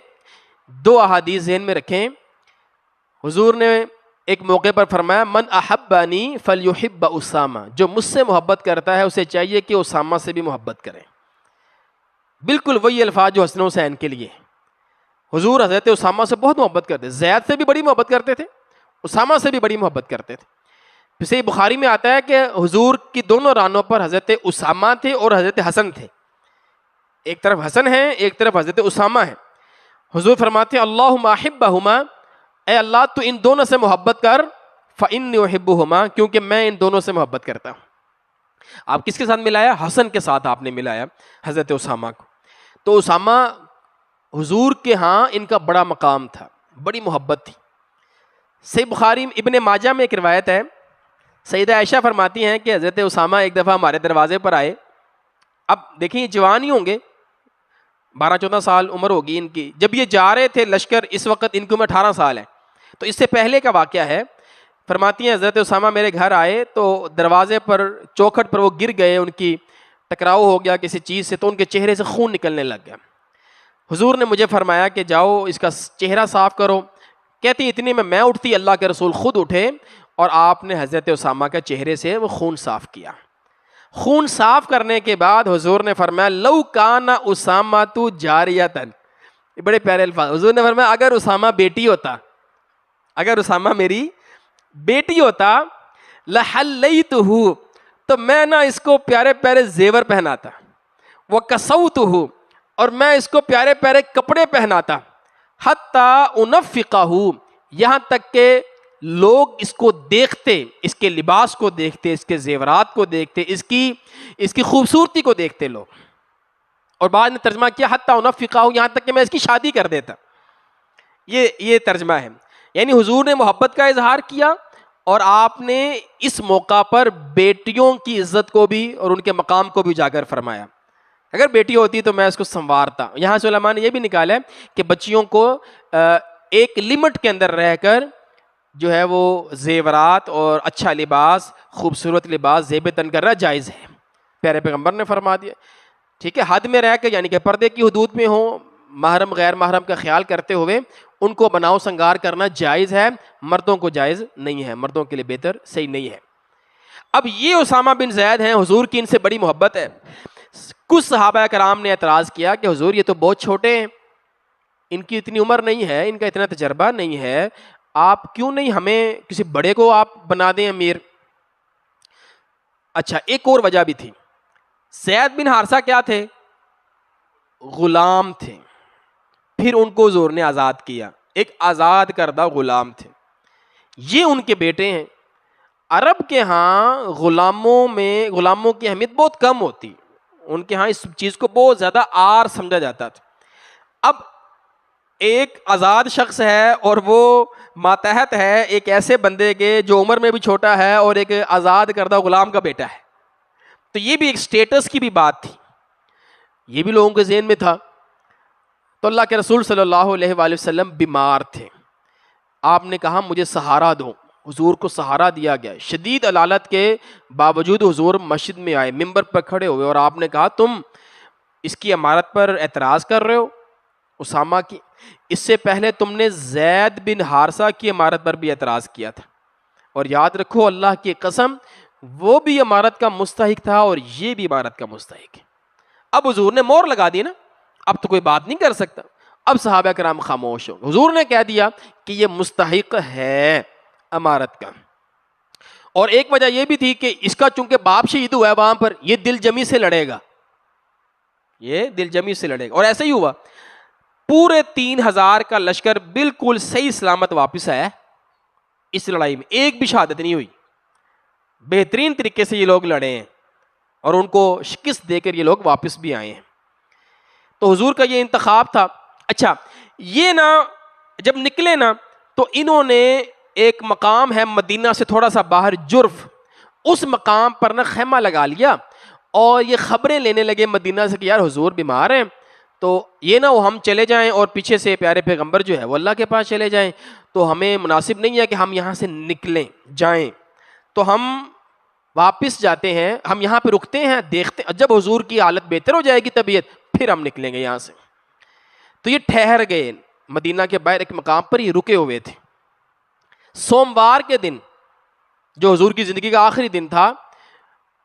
S2: 2 احادیث ذہن میں رکھیں. حضور نے ایک موقع پر فرمایا من احبنی فلیحب اسامہ، جو مجھ سے محبت کرتا ہے اسے چاہیے کہ اسامہ سے بھی محبت کرے. بالکل وہی الفاظ جو حسن حسین کے لیے. حضور حضرت اسامہ سے بہت محبت کرتے، زید سے بھی بڑی محبت کرتے تھے، اسامہ سے بھی بڑی محبت کرتے تھے. صحیح بخاری میں آتا ہے کہ حضور کی دونوں رانوں پر حضرت اسامہ تھے اور حضرت حسن تھے. ایک طرف حسن ہے، ایک طرف حضرت اسامہ ہے. حضور فرماتے ہیں اللہم احبہما، اے اللہ تو ان دونوں سے محبت کر، فإنی احبہما، کیونکہ میں ان دونوں سے محبت کرتا ہوں. آپ کس کے ساتھ ملایا؟ حسن کے ساتھ آپ نے ملایا حضرت اسامہ کو. تو اسامہ حضور کے ہاں ان کا بڑا مقام تھا، بڑی محبت تھی. صحیح بخاری ابن ماجہ میں ایک روایت ہے، سیدہ عائشہ فرماتی ہیں کہ حضرت اسامہ ایک دفعہ ہمارے دروازے پر آئے. اب دیکھیں یہ جوان ہی ہوں گے، 12-14 سال عمر ہوگی ان کی. جب یہ جا رہے تھے لشکر، اس وقت ان کی عمر 18 سال ہے. تو اس سے پہلے کا واقعہ ہے. فرماتی ہیں حضرت اسامہ میرے گھر آئے تو دروازے پر چوکھٹ پر وہ گر گئے، ان کی ٹکراؤ ہو گیا کسی چیز سے، تو ان کے چہرے سے خون نکلنے لگ گیا. حضور نے مجھے فرمایا کہ جاؤ اس کا چہرہ صاف کرو. کہتی اتنی میں اٹھتی، اللہ کے رسول خود اٹھے اور آپ نے حضرت اسامہ کے چہرے سے وہ خون صاف کیا. خون صاف کرنے کے بعد حضور نے فرمایا لو کان اسامہ تو جاریتن. یہ بڑے پیارے الفاظ. حضور نے فرمایا اگر اسامہ بیٹی ہوتا، اگر اسامہ میری بیٹی ہوتا، لحلیتہ، تو میں نہ اس کو پیارے پیارے زیور پہناتا، وکسوتہ، اور میں اس کو پیارے پیارے کپڑے پہناتا، حتی انفقہ، یہاں تک کہ لوگ اس کو دیکھتے، اس کے لباس کو دیکھتے، اس کے زیورات کو دیکھتے، اس کی خوبصورتی کو دیکھتے لوگ. اور بعد نے ترجمہ کیا حتی انفقہ، یہاں تک کہ میں اس کی شادی کر دیتا. یہ ترجمہ ہے. یعنی حضور نے محبت کا اظہار کیا اور آپ نے اس موقع پر بیٹیوں کی عزت کو بھی اور ان کے مقام کو بھی اجاگر فرمایا. اگر بیٹی ہوتی تو میں اس کو سنوارتا. یہاں سے علماء نے یہ بھی نکالا ہے کہ بچیوں کو ایک لمٹ کے اندر رہ کر جو ہے وہ زیورات اور اچھا لباس، خوبصورت لباس، زیب تن کرنا جائز ہے. پیارے پیغمبر نے فرما دیا. ٹھیک ہے، حد میں رہ کے، یعنی کہ پردے کی حدود میں ہوں، محرم غیر محرم کا خیال کرتے ہوئے ان کو بناؤ سنگار کرنا جائز ہے. مردوں کو جائز نہیں ہے، مردوں کے لیے بہتر صحیح نہیں ہے. اب یہ اسامہ بن زید ہیں، حضور کی ان سے بڑی محبت ہے. کچھ صحابہ کرام نے اعتراض کیا کہ حضور یہ تو بہت چھوٹے ہیں، ان کی اتنی عمر نہیں ہے، ان کا اتنا تجربہ نہیں ہے، آپ کیوں نہیں ہمیں کسی بڑے کو آپ بنا دیں امیر. اچھا ایک اور وجہ بھی تھی. زید بن حارثہ کیا تھے؟ غلام تھے. پھر ان کو حضور نے آزاد کیا، ایک آزاد کردہ غلام تھے. یہ ان کے بیٹے ہیں. عرب کے ہاں غلاموں کی اہمیت بہت کم ہوتی، ان کے ہاں اس چیز کو بہت زیادہ آر سمجھا جاتا تھا. اب ایک آزاد شخص ہے اور وہ ماتحت ہے ایک ایسے بندے کے جو عمر میں بھی چھوٹا ہے اور ایک آزاد کردہ غلام کا بیٹا ہے، تو یہ بھی ایک سٹیٹس کی بھی بات تھی، یہ بھی لوگوں کے ذہن میں تھا. تو اللہ کے رسول صلی اللہ علیہ وآلہ وسلم بیمار تھے. آپ نے کہا مجھے سہارا دو. حضور کو سہارا دیا گیا. شدید علالت کے باوجود حضور مسجد میں آئے، ممبر پر کھڑے ہوئے اور آپ نے کہا تم اس کی امارت پر اعتراض کر رہے ہو، اسامہ کی. اس سے پہلے تم نے زید بن حارثہ کی امارت پر بھی اعتراض کیا تھا، اور یاد رکھو اللہ کی قسم وہ بھی امارت کا مستحق تھا اور یہ بھی امارت کا مستحق ہے. اب حضور نے مور لگا دی نا، اب تو کوئی بات نہیں کر سکتا. اب صحابہ کرام خاموش ہو. حضور نے کہہ دیا کہ یہ مستحق ہے امارت کا. اور ایک وجہ یہ بھی تھی کہ اس کا چونکہ باپ شہید ہوا ہے وہاں پر، یہ دل جمی سے لڑے گا، یہ دل جمی سے لڑے گا. اور ایسا ہی ہوا، پورے 3000 کا لشکر بالکل صحیح سلامت واپس آیا. اس لڑائی میں ایک بھی شہادت نہیں ہوئی. بہترین طریقے سے یہ لوگ لڑے ہیں اور ان کو شکست دے کر یہ لوگ واپس بھی آئے ہیں. تو حضور کا یہ انتخاب تھا. اچھا یہ نا جب نکلے نا تو انہوں نے ایک مقام ہے مدینہ سے تھوڑا سا باہر جرف، اس مقام پر نا خیمہ لگا لیا اور یہ خبریں لینے لگے مدینہ سے کہ یار حضور بیمار ہیں، تو یہ نہ وہ ہم چلے جائیں اور پیچھے سے پیارے پیغمبر جو ہے وہ اللہ کے پاس چلے جائیں، تو ہمیں مناسب نہیں ہے کہ ہم یہاں سے نکلیں جائیں. تو ہم واپس جاتے ہیں، ہم یہاں پہ رکتے ہیں، دیکھتے جب حضور کی حالت بہتر ہو جائے گی طبیعت پھر ہم نکلیں گے یہاں سے. تو یہ ٹھہر گئے مدینہ کے باہر ایک مقام پر، یہ رکے ہوئے تھے. سوموار کے دن جو حضور کی زندگی کا آخری دن تھا،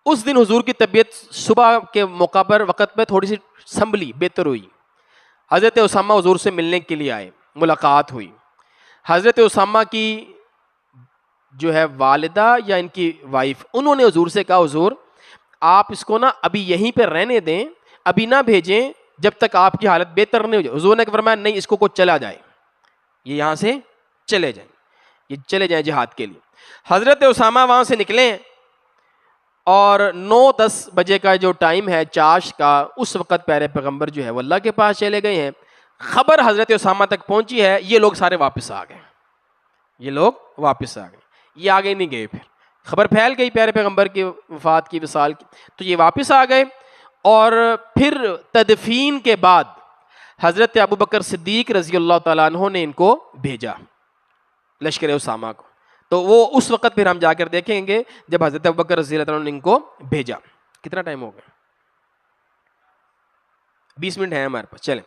S2: اس دن حضور کی طبیعت صبح کے موقع پر وقت پہ تھوڑی سی سنبھلی، بہتر ہوئی. حضرت اسامہ حضور سے ملنے کے لیے آئے، ملاقات ہوئی. حضرت اسامہ کی جو ہے والدہ یا ان کی وائف، انہوں نے حضور سے کہا حضور آپ اس کو نا ابھی یہیں پہ رہنے دیں، ابھی نہ بھیجیں، جب تک آپ کی حالت بہتر نہیں ہو جائے. حضور نے فرمایا نہیں اس کو چلا جائے, یہ یہاں سے چلے جائیں, یہ چلے جائیں جہاد کے لیے. حضرت اسامہ وہاں سے نکلیں اور 9-10 بجے کا جو ٹائم ہے چاش کا, اس وقت پیارے پیغمبر جو ہے وہ اللہ کے پاس چلے گئے ہیں. خبر حضرت اسامہ تک پہنچی ہے, یہ لوگ سارے واپس آ گئے, یہ لوگ واپس آ گئے, یہ آگے نہیں گئے. پھر خبر پھیل گئی پیارے پیغمبر کی وفات کی, وصال کی, تو یہ واپس آ گئے. اور پھر تدفین کے بعد حضرت ابوبکر صدیق رضی اللہ تعالیٰ عنہ نے ان کو بھیجا لشکر اسامہ کو. تو وہ اس وقت پھر ہم جا کر دیکھیں گے جب حضرت ابوبکر رضی اللہ تعالیٰ عنہ نے ان کو بھیجا. کتنا ٹائم ہو گیا؟ 20 منٹ ہے ہمارے پاس, چلیں.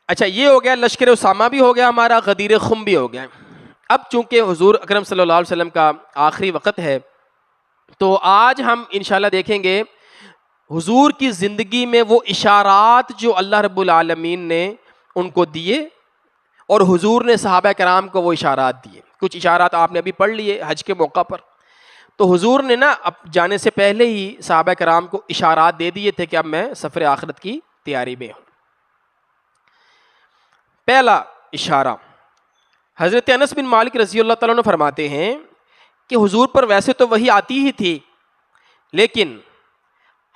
S2: اچھا یہ ہو گیا, لشکر اسامہ بھی ہو گیا ہمارا, غدیر خم بھی ہو گیا. اب چونکہ حضور اکرم صلی اللہ علیہ وسلم کا آخری وقت ہے, تو آج ہم انشاءاللہ دیکھیں گے حضور کی زندگی میں وہ اشارات جو اللہ رب العالمین نے ان کو دیے, اور حضور نے صحابہ کرام کو وہ اشارات دیے. کچھ اشارات آپ نے ابھی پڑھ لیے حج کے موقع پر. تو حضور نے نا اب جانے سے پہلے ہی صحابہ کرام کو اشارات دے دیے تھے کہ اب میں سفر آخرت کی تیاری میں ہوں. پہلا اشارہ, حضرت انس بن مالک رضی اللہ تعالیٰ عنہ فرماتے ہیں کہ حضور پر ویسے تو وحی آتی ہی تھی, لیکن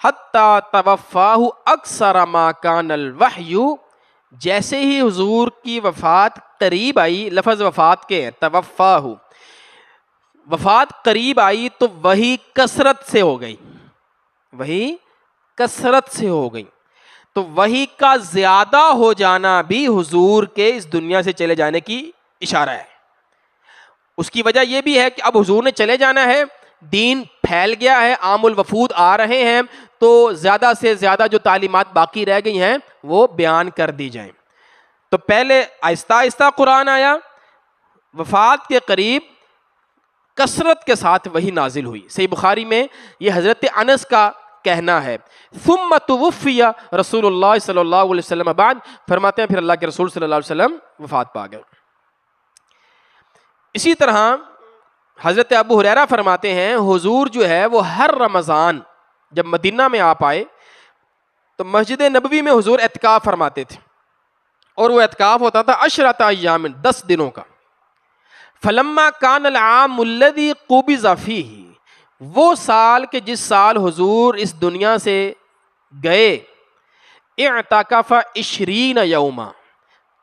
S2: حتیٰ توفاہ اکثر ما کان الوحی, جیسے ہی حضور کی وفات قریب آئی, لفظ وفات کے ہیں, توفاہ, وفات قریب آئی تو وحی کثرت سے ہو گئی, وحی کثرت سے ہو گئی. تو وحی کا زیادہ ہو جانا بھی حضور کے اس دنیا سے چلے جانے کی اشارہ ہے. اس کی وجہ یہ بھی ہے کہ اب حضور نے چلے جانا ہے, دین پھیل گیا ہے, عام الوفود آ رہے ہیں, تو زیادہ سے زیادہ جو تعلیمات باقی رہ گئی ہیں وہ بیان کر دی جائیں. تو پہلے آہستہ آہستہ قرآن آیا, وفات کے قریب کثرت کے ساتھ وہی نازل ہوئی. صحیح بخاری میں یہ حضرت انس کا کہنا ہے. ثم توفی رسول اللہ صلی اللہ علیہ وسلم بعد, فرماتے ہیں پھر اللہ کے رسول صلی اللہ علیہ وسلم وفات پا گئے. اسی طرح حضرت ابو ہریرہ فرماتے ہیں حضور جو ہے وہ ہر رمضان جب مدینہ میں آپ آئے تو مسجد نبوی میں حضور اعتکاف فرماتے تھے, اور وہ اعتکاف ہوتا تھا 10 ایام, 10 دنوں کا. فلما کان العام الذی قبض فیہ, وہ سال کہ جس سال حضور اس دنیا سے گئے, اعتکف 20 یوما,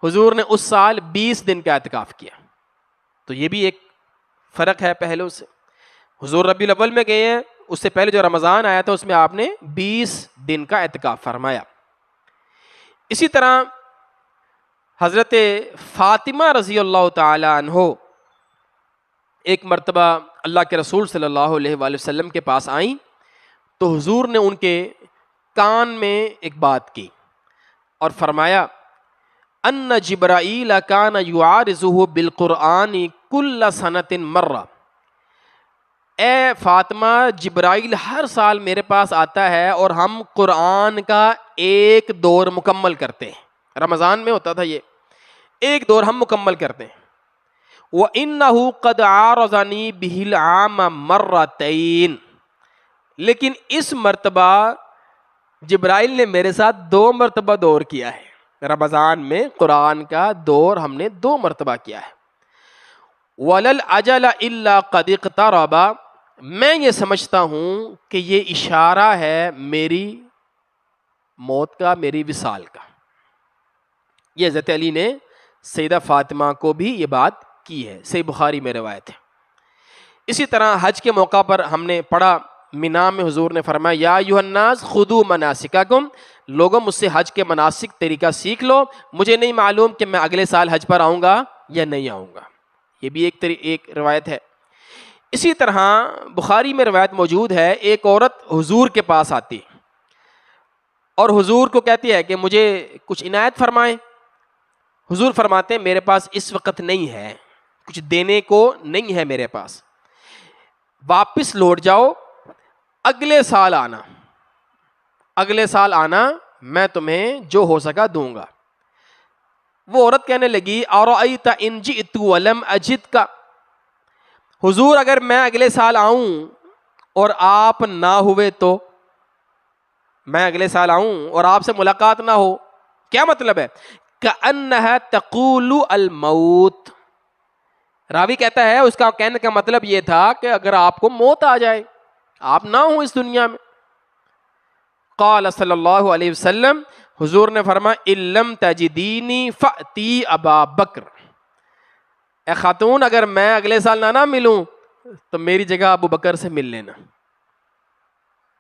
S2: حضور نے اس سال 20 دن کا اعتکاف کیا. تو یہ بھی ایک فرق ہے پہلو سے. حضور ربیع الاول میں گئے ہیں, اس سے پہلے جو رمضان آیا تھا اس میں آپ نے 20 دن کا اعتکاف فرمایا. اسی طرح حضرت فاطمہ رضی اللہ تعالی عنہ ایک مرتبہ اللہ کے رسول صلی اللہ علیہ وآلہ وسلم کے پاس آئیں, تو حضور نے ان کے کان میں ایک بات کی اور فرمایا ان جبرائیل کان یعارضہ بالقرآن کل سنۃ مرہ, اے فاطمہ جبرائیل ہر سال میرے پاس آتا ہے اور ہم قرآن کا ایک دور مکمل کرتے ہیں. رمضان میں ہوتا تھا یہ, ایک دور ہم مکمل کرتے ہیں. وَإِنَّهُ قَدْ عَارَضَنِي بِهِ الْعَامَ مَرَّتَيْن, لیکن اس مرتبہ جبرائیل نے میرے ساتھ 2 مرتبہ دور کیا ہے. رمضان میں قرآن کا دور ہم نے 2 مرتبہ کیا ہے. وَلَلْ أَجَلَ إِلَّا قَدْ اقْتَرَبَ, میں یہ سمجھتا ہوں کہ یہ اشارہ ہے میری موت کا, میری وصال کا. یہ حضرت علی نے سیدہ فاطمہ کو بھی یہ بات کی ہے, صحیح بخاری میں روایت ہے. اسی طرح حج کے موقع پر ہم نے پڑھا, مینا میں حضور نے فرمایا یا ایھا الناس خذوا مناسککم, لوگوں مجھ سے حج کے مناسک طریقہ سیکھ لو, مجھے نہیں معلوم کہ میں اگلے سال حج پر آؤں گا یا نہیں آؤں گا. یہ بھی ایک روایت ہے. اسی طرح بخاری میں روایت موجود ہے, ایک عورت حضور کے پاس آتی اور حضور کو کہتی ہے کہ مجھے کچھ عنایت فرمائیں. حضور فرماتے ہیں میرے پاس اس وقت نہیں ہے, کچھ دینے کو نہیں ہے میرے پاس, واپس لوٹ جاؤ, اگلے سال آنا, اگلے سال آنا, میں تمہیں جو ہو سکا دوں گا. وہ عورت کہنے لگی ارأیت ان جئت ولم اجدک, حضور اگر میں اگلے سال آؤں اور آپ نہ ہوئے تو, میں اگلے سال آؤں اور آپ سے ملاقات نہ ہو، کیا مطلب ہے؟ کأنہا تقول الموت، راوی کہتا ہے اس کا کہنے کا مطلب یہ تھا کہ اگر آپ کو موت آ جائے، آپ نہ ہوں اس دنیا میں۔ قال صلی اللہ علیہ وسلم، حضور نے فرمایا ان لم تجدینی فأتی ابا بکر، اے خاتون اگر میں اگلے سال نہ ملوں تو میری جگہ ابو بکر سے مل لینا۔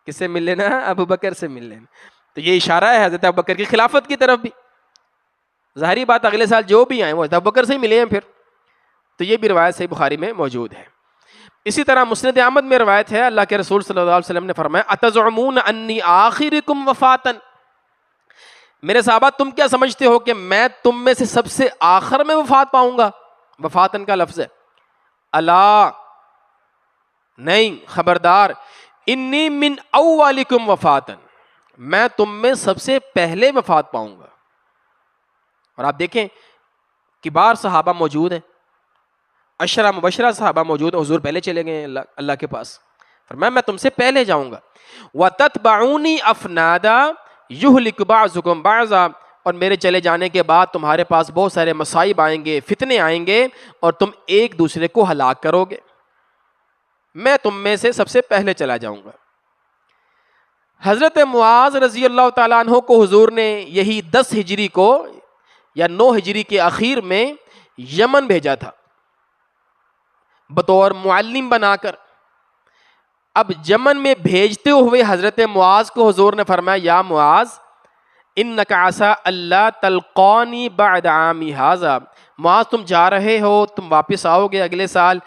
S2: کس سے مل لینا؟ ابو بکر سے مل لینا۔ تو یہ اشارہ ہے حضرت ابو بکر کی خلافت کی طرف بھی، ظاہری بات اگلے سال جو بھی آئیں وہ حضرت ابو بکر سے ہی ملے ہیں پھر، تو یہ بھی روایت صحیح بخاری میں موجود ہے۔ اسی طرح مسند احمد میں روایت ہے، اللہ کے رسول صلی اللہ علیہ وسلم نے فرمایا اتزعمون انی آخرکم وفاتا، میرے صحابہ تم کیا سمجھتے ہو کہ میں تم میں سے سب سے آخر میں وفات پاؤں گا؟ وفاتن کا لفظ ہے، الا نہیں، خبردار، انی من اولکم وفاتن، میں تم میں سب سے پہلے وفات پاؤں گا۔ اور آپ دیکھیں کبار صحابہ موجود ہیں، عشرہ مبشرہ صحابہ موجود ہیں، حضور پہلے چلے گئے ہیں اللہ کے پاس، فرمایا میں تم سے پہلے جاؤں گا۔ وَتَتْبَعُونِي أَفْنَادًا يُهْلِكُ بَعْضُكُمْ بَعْضًا، اور میرے چلے جانے کے بعد تمہارے پاس بہت سارے مصائب آئیں گے، فتنے آئیں گے، اور تم ایک دوسرے کو ہلاک کرو گے، میں تم میں سے سب سے پہلے چلا جاؤں گا۔ حضرت معاذ رضی اللہ تعالیٰ عنہ کو حضور نے یہی 10 ہجری کو یا 9 ہجری کے اخیر میں یمن بھیجا تھا بطور معلم بنا کر۔ اب یمن میں بھیجتے ہوئے حضرت معاذ کو حضور نے فرمایا یا معاذ انک عسى اللہ تلقانی بعد عامی ھذا، معاذ تم جا رہے ہو، تم واپس آؤ گے اگلے سال،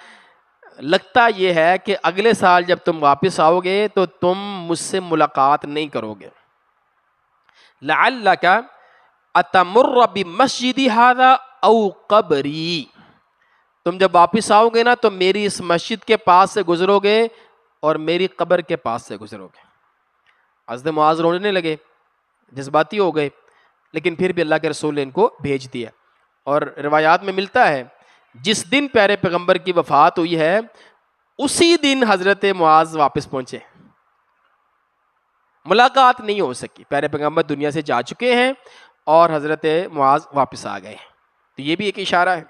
S2: لگتا یہ ہے کہ اگلے سال جب تم واپس آؤ گے تو تم مجھ سے ملاقات نہیں کرو گے، لعلک اتمر بمسجدی ھذا او قبری، تم جب واپس آؤ گے نا تو میری اس مسجد کے پاس سے گزرو گے اور میری قبر کے پاس سے گزرو گے۔ حضرت معاذ رونے لگے، جذباتی ہو گئے، لیکن پھر بھی اللہ کے رسول نے ان کو بھیج دیا۔ اور روایات میں ملتا ہے جس دن پیارے پیغمبر کی وفات ہوئی ہے اسی دن حضرت معاذ واپس پہنچے، ملاقات نہیں ہو سکی، پیارے پیغمبر دنیا سے جا چکے ہیں اور حضرت معاذ واپس آ گئے، تو یہ بھی ایک اشارہ ہے۔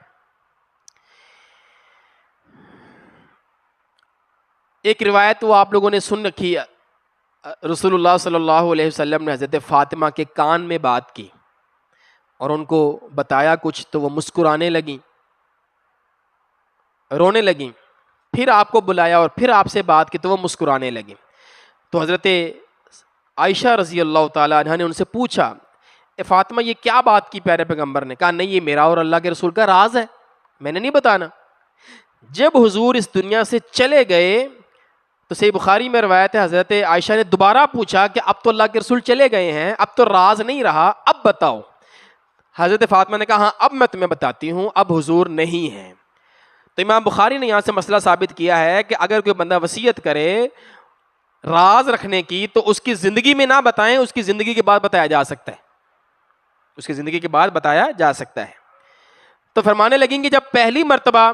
S2: ایک روایت وہ آپ لوگوں نے سن رکھی ہے، رسول اللہ صلی اللہ علیہ وسلم نے حضرت فاطمہ کے کان میں بات کی اور ان کو بتایا کچھ، تو وہ مسکرانے لگیں، رونے لگیں، پھر آپ کو بلایا اور پھر آپ سے بات کی تو وہ مسکرانے لگیں۔ تو حضرت عائشہ رضی اللہ تعالیٰ عنہ نے ان سے پوچھا اے فاطمہ یہ کیا بات کی پیارے پیغمبر نے؟ کہا نہیں یہ میرا اور اللہ کے رسول کا راز ہے، میں نے نہیں بتانا۔ جب حضور اس دنیا سے چلے گئے تو صحیح بخاری میں روایت ہے حضرت عائشہ نے دوبارہ پوچھا کہ اب تو اللہ کے رسول چلے گئے ہیں، اب تو راز نہیں رہا، اب بتاؤ۔ حضرت فاطمہ نے کہا ہاں اب میں تمہیں بتاتی ہوں، اب حضور نہیں ہیں۔ تو امام بخاری نے یہاں سے مسئلہ ثابت کیا ہے کہ اگر کوئی بندہ وصیت کرے راز رکھنے کی تو اس کی زندگی میں نہ بتائیں، اس کی زندگی کے بعد بتایا جا سکتا ہے، اس کی زندگی کے بعد بتایا جا سکتا ہے۔ تو فرمانے لگیں کہ جب پہلی مرتبہ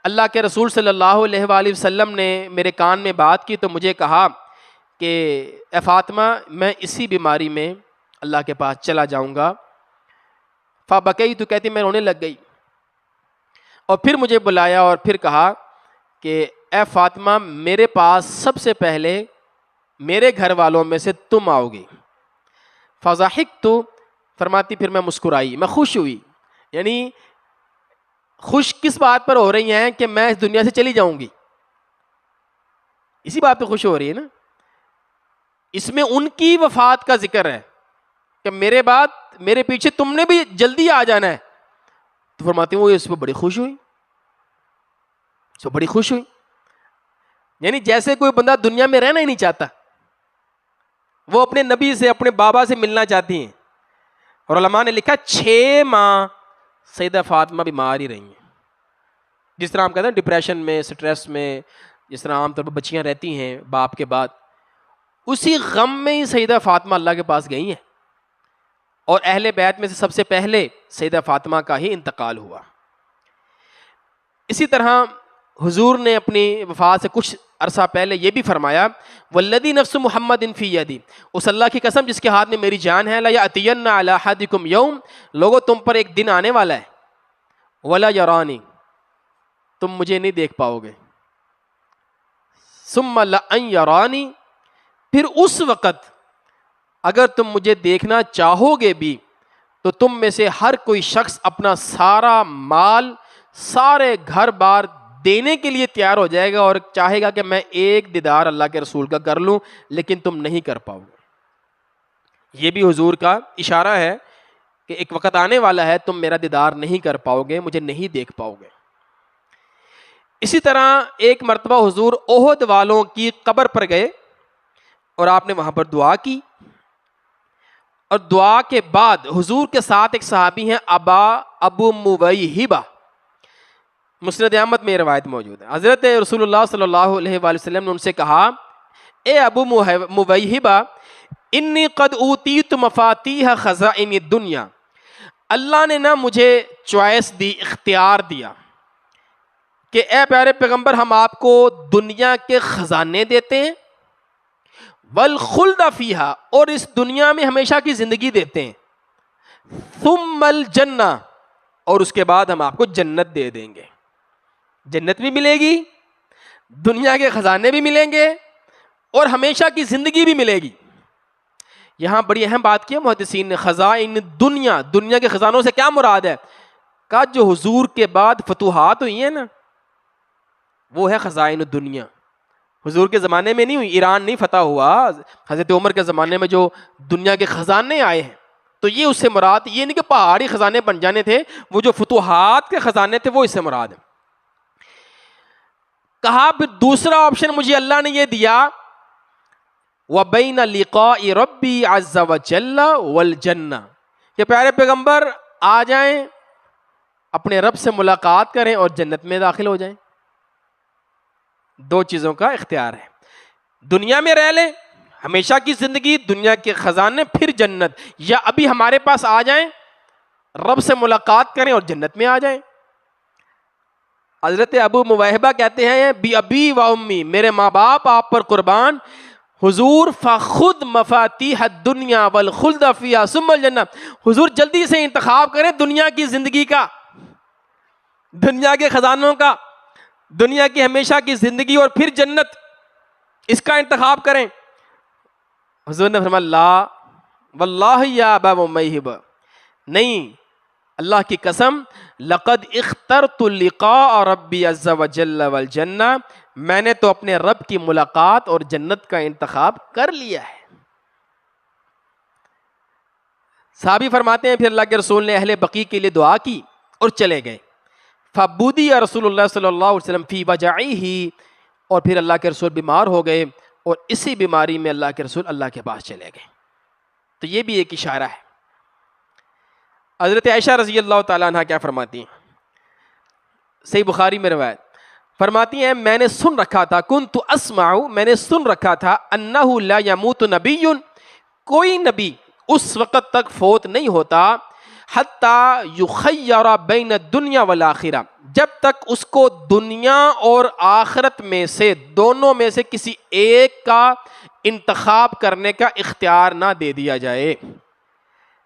S2: اللہ کے رسول صلی اللہ علیہ وآلہ وسلم نے میرے کان میں بات کی تو مجھے کہا کہ اے فاطمہ میں اسی بیماری میں اللہ کے پاس چلا جاؤں گا، فبکیت، تو کہتی میں رونے لگ گئی، اور پھر مجھے بلایا اور پھر کہا کہ اے فاطمہ میرے پاس سب سے پہلے میرے گھر والوں میں سے تم آؤ گی، فضحکت، فرماتی پھر میں مسکرائی، میں خوش ہوئی، یعنی خوش کس بات پر ہو رہی ہیں کہ میں اس دنیا سے چلی جاؤں گی، اسی بات پہ خوش ہو رہی ہے نا، اس میں ان کی وفات کا ذکر ہے کہ میرے بعد میرے پیچھے تم نے بھی جلدی آ جانا ہے، تو فرماتی ہوں وہ اس پہ بڑی خوش ہوئی، اس پہ بڑی خوش ہوئی، یعنی جیسے کوئی بندہ دنیا میں رہنا ہی نہیں چاہتا، وہ اپنے نبی سے اپنے بابا سے ملنا چاہتی ہیں، اور علماء نے لکھا 6 ماہ سیدہ فاطمہ بیمار ہی رہی ہیں، جس طرح ہم کہتے ہیں ڈپریشن میں، سٹریس میں، جس طرح عام طور پر بچیاں رہتی ہیں باپ کے بعد، اسی غم میں ہی سیدہ فاطمہ اللہ کے پاس گئی ہیں، اور اہل بیت میں سے سب سے پہلے سیدہ فاطمہ کا ہی انتقال ہوا۔ اسی طرح حضور نے اپنی وفات سے کچھ عرصہ پہلے یہ بھی فرمایا والذی نفس محمد فی یدی، اس اللہ کی قسم جس کے ہاتھ میں میری جان ہے، لیأتین علی احدکم یوم، لوگوں تم پر ایک دن آنے والا ہے، ولا یرانی، تم مجھے نہیں دیکھ پاؤ گے، ثم لأن یرانی، پھر اس وقت اگر تم مجھے دیکھنا چاہو گے بھی تو تم میں سے ہر کوئی شخص اپنا سارا مال، سارے گھر بار دینے کے لیے تیار ہو جائے گا اور چاہے گا کہ میں ایک دیدار اللہ کے رسول کا کر لوں، لیکن تم نہیں کر پاؤ گے۔ یہ بھی حضور کا اشارہ ہے کہ ایک وقت آنے والا ہے تم میرا دیدار نہیں کر پاؤ گے، مجھے نہیں دیکھ پاؤ گے۔ اسی طرح ایک مرتبہ حضور احد والوں کی قبر پر گئے اور آپ نے وہاں پر دعا کی، اور دعا کے بعد حضور کے ساتھ ایک صحابی ہیں ابو مویہبہ، مسند احمد میں یہ روایت موجود ہے۔ حضرت رسول اللہ صلی اللہ علیہ وآلہ وسلم نے ان سے کہا، اے ابو مویہبہ، انی قد اوتیت مفاتیح خزائن الدنیا، اللہ نے نا مجھے چوائس دی، اختیار دیا کہ اے پیارے پیغمبر ہم آپ کو دنیا کے خزانے دیتے ہیں، والخلد فیہا، اور اس دنیا میں ہمیشہ کی زندگی دیتے ہیں، ثم الجنہ، اور اس کے بعد ہم آپ کو جنت دے دیں گے، جنت بھی ملے گی، دنیا کے خزانے بھی ملیں گے، اور ہمیشہ کی زندگی بھی ملے گی۔ یہاں بڑی اہم بات کی ہے محدثین نے، خزائن دنیا، دنیا کے خزانوں سے کیا مراد ہے؟ کہ جو حضور کے بعد فتوحات ہوئی ہیں نا، وہ ہے خزائن دنیا۔ حضور کے زمانے میں نہیں ہوئی، ایران نہیں فتح ہوا، حضرت عمر کے زمانے میں جو دنیا کے خزانے آئے ہیں، تو یہ اس سے مراد یہ نہیں کہ پہاڑی خزانے بن جانے تھے، وہ جو فتوحات کے خزانے تھے وہ اس سے مراد ہے۔ کہا پھر دوسرا آپشن مجھے اللہ نے یہ دیا، وَبَيْنَ لِقَاءِ رَبِّي عَزَّ وَجَلَّ وَالْجَنَّةِ، کہ پیارے پیغمبر آ جائیں، اپنے رب سے ملاقات کریں اور جنت میں داخل ہو جائیں۔ دو چیزوں کا اختیار ہے، دنیا میں رہ لیں، ہمیشہ کی زندگی، دنیا کے خزانے، پھر جنت، یا ابھی ہمارے پاس آ جائیں، رب سے ملاقات کریں اور جنت میں آ جائیں۔ حضرت ابو مویہبہ کہتے ہیں، بی ابی و امی، میرے ماں باپ آپ پر قربان، حضور فخذ مفاتیح الدنیا والخلد فیہا ثم الجنہ، حضور جلدی سے انتخاب کریں دنیا کی زندگی کا، دنیا کے خزانوں کا، دنیا کی ہمیشہ کی زندگی اور پھر جنت، اس کا انتخاب کریں۔ حضور نے فرمایا لا واللہ یا ابا مویہبہ، نہیں، اللہ کی قسم، لقد اخترت لقاء ربی عز وجل والجنہ، میں نے تو اپنے رب کی ملاقات اور جنت کا انتخاب کر لیا ہے۔ صحابی فرماتے ہیں پھر اللہ کے رسول نے اہل بقیع کے لیے دعا کی اور چلے گئے، فبودی رسول اللہ صلی اللہ علیہ وسلم فی وجعہ، اور پھر اللہ کے رسول بیمار ہو گئے اور اسی بیماری میں اللہ کے رسول اللہ کے پاس چلے گئے۔ تو یہ بھی ایک اشارہ ہے۔ حضرت عائشہ رضی اللہ تعالیٰ عنہ کیا فرماتی ہیں؟ صحیح بخاری میں روایت فرماتی ہیں، میں نے سن رکھا تھا، کنت اسمع، میں نے سن رکھا تھا، انہ لا یموت نبی، کوئی نبی اس وقت تک فوت نہیں ہوتا، حتی یخیر بین الدنیا والآخرہ، جب تک اس کو دنیا اور آخرت میں سے، دونوں میں سے کسی ایک کا انتخاب کرنے کا اختیار نہ دے دیا جائے۔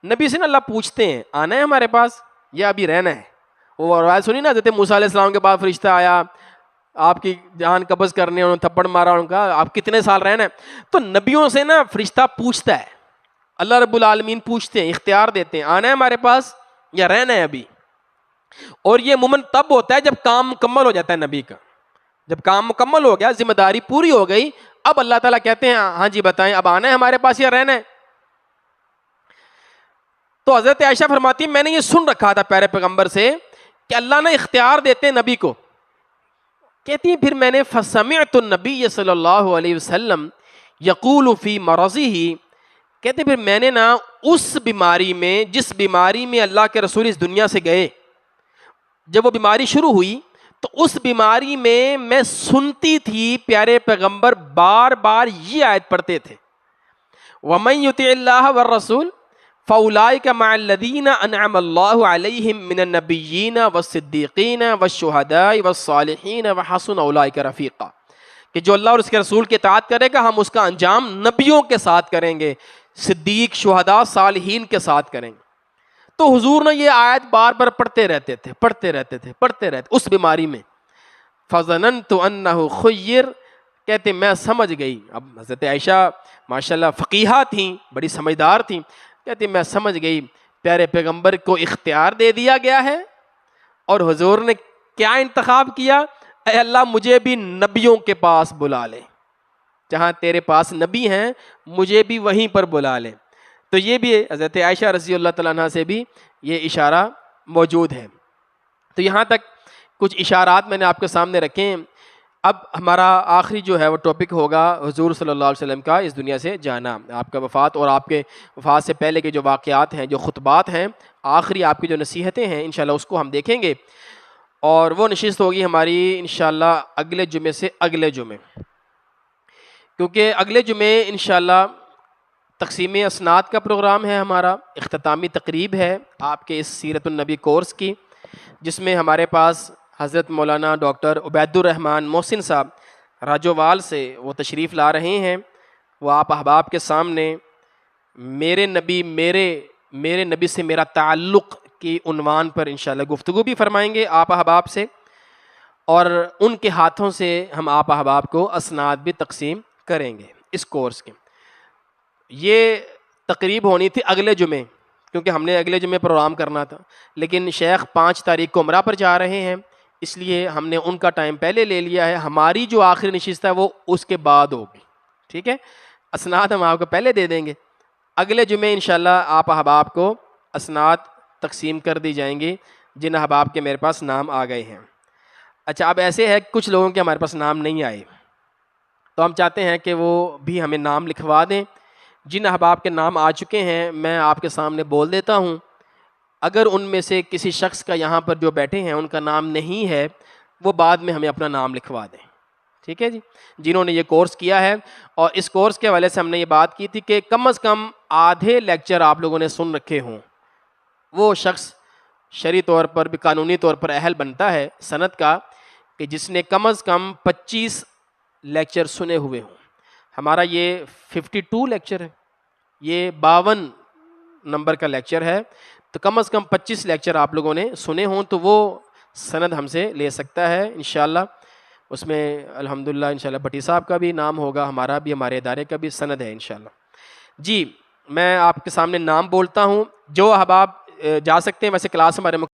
S2: نبی سے اللہ پوچھتے ہیں آنا ہے ہمارے پاس یا ابھی رہنا ہے؟ وہ روایت سنی نا، حضرت موسیٰ علیہ السلام کے بعد فرشتہ آیا آپ کی جان قبض کرنے، انہوں نے تھپڑ مارا، ان کا آپ کتنے سال رہنا ہے؟ تو نبیوں سے نا فرشتہ پوچھتا ہے، اللہ رب العالمین پوچھتے ہیں، اختیار دیتے ہیں، آنا ہے ہمارے پاس یا رہنا ہے ابھی؟ اور یہ عموماً تب ہوتا ہے جب کام مکمل ہو جاتا ہے نبی کا، جب کام مکمل ہو گیا، ذمہ داری پوری ہو گئی، اب اللہ تعالیٰ کہتے ہیں ہاں جی بتائیں اب آنا ہے ہمارے پاس یا رہنا ہے؟ تو حضرت عائشہ فرماتی میں نے یہ سن رکھا تھا پیارے پیغمبر سے کہ اللہ نے اختیار دیتے ہیں نبی کو۔ کہتی ہیں پھر میں نے فسمعت النبی صلی اللہ علیہ وسلم یقول فی مرضہ، کہتے ہیں پھر میں نے نا اس بیماری میں، جس بیماری میں اللہ کے رسول اس دنیا سے گئے، جب وہ بیماری شروع ہوئی تو اس بیماری میں سنتی تھی پیارے پیغمبر بار بار یہ آیت پڑھتے تھے، وَمَن يُطِعِ اللَّهَ وَالرَّسُولَ فَأُولَٰئِكَ مَعَ الَّذِينَ أَنْعَمَ اللَّهُ عَلَيْهِم مِّنَ النَّبِيِّينَ وَالصِّدِّيقِينَ وَالشُّهَدَاءِ وَالصَّالِحِينَ وَحَسُنَ أُولَٰئِكَ رَفِيقًا، کہ جو اللہ اور اس کے رسول کی اطاعت کرے گا ہم اس کا انجام نبیوں کے ساتھ کریں گے، صدیق، شہداء، صالحین کے ساتھ کریں گے۔ تو حضور نے یہ آیت بار بار پڑھتے رہتے تھے اس بیماری میں۔ فَظَنَنْتُ أَنَّهُ خُيِّرَ، کہتے میں سمجھ گئی، اب حضرت عائشہ ماشاءاللہ فقیہہ تھیں، بڑی سمجھدار تھیں، کہتی میں سمجھ گئی پیارے پیغمبر کو اختیار دے دیا گیا ہے، اور حضور نے کیا انتخاب کیا، اے اللہ مجھے بھی نبیوں کے پاس بلا لے، جہاں تیرے پاس نبی ہیں مجھے بھی وہیں پر بلا لے۔ تو یہ بھی حضرت عائشہ رضی اللہ تعالیٰ عنہ سے بھی یہ اشارہ موجود ہے۔ تو یہاں تک کچھ اشارات میں نے آپ کے سامنے رکھے ہیں۔ اب ہمارا آخری جو ہے وہ ٹاپک ہوگا حضور صلی اللہ علیہ وسلم کا اس دنیا سے جانا، آپ کا وفات اور آپ کے وفات سے پہلے کے جو واقعات ہیں، جو خطبات ہیں، آخری آپ کی جو نصیحتیں ہیں انشاءاللہ اس کو ہم دیکھیں گے، اور وہ نشست ہوگی ہماری انشاءاللہ اگلے جمعے سے اگلے جمعے، کیونکہ اگلے جمعے انشاءاللہ تقسیم اسناد کا پروگرام ہے، ہمارا اختتامی تقریب ہے آپ کے اس سیرت النبی کورس کی، جس میں ہمارے پاس حضرت مولانا ڈاکٹر عبید الرحمن محسن صاحب راجووال سے وہ تشریف لا رہے ہیں۔ وہ آپ احباب کے سامنے میرے نبی سے میرا تعلق کی عنوان پر انشاءاللہ گفتگو بھی فرمائیں گے آپ احباب سے، اور ان کے ہاتھوں سے ہم آپ احباب کو اسناد بھی تقسیم کریں گے اس کورس کے۔ یہ تقریب ہونی تھی اگلے جمعے، کیونکہ ہم نے اگلے جمعے پروگرام کرنا تھا، لیکن شیخ 5 تاریخ کو عمرہ پر جا رہے ہیں، اس لیے ہم نے ان کا ٹائم پہلے لے لیا ہے۔ ہماری جو آخری نشست ہے وہ اس کے بعد ہوگی، ٹھیک ہے؟ اسناد ہم آپ کو پہلے دے دیں گے، اگلے جمعے انشاءاللہ آپ احباب کو اسناد تقسیم کر دی جائیں گی جن احباب کے میرے پاس نام آ گئے ہیں۔ اچھا، اب ایسے ہے کچھ لوگوں کے ہمارے پاس نام نہیں آئے، تو ہم چاہتے ہیں کہ وہ بھی ہمیں نام لکھوا دیں۔ جن احباب کے نام آ چکے ہیں میں آپ کے سامنے بول دیتا ہوں، اگر ان میں سے کسی شخص کا یہاں پر جو بیٹھے ہیں ان کا نام نہیں ہے، وہ بعد میں ہمیں اپنا نام لکھوا دیں، ٹھیک ہے جی؟ جنہوں نے یہ کورس کیا ہے، اور اس کورس کے حوالے سے ہم نے یہ بات کی تھی کہ کم از کم آدھے لیکچر آپ لوگوں نے سن رکھے ہوں، وہ شخص شرعی طور پر بھی قانونی طور پر اہل بنتا ہے سند کا کہ جس نے کم از کم 25 لیکچر سنے ہوئے ہوں۔ ہمارا یہ 52 لیکچر ہے، یہ 52 نمبر کا لیکچر ہے، تو کم از کم 25 لیکچر آپ لوگوں نے سنے ہوں تو وہ سند ہم سے لے سکتا ہے انشاءاللہ۔ اس میں الحمدللہ انشاءاللہ بھٹی صاحب کا بھی نام ہوگا، ہمارا بھی، ہمارے ادارے کا بھی سند ہے انشاءاللہ۔ جی، میں آپ کے سامنے نام بولتا ہوں، جو احباب جا سکتے ہیں، ویسے کلاس ہمارے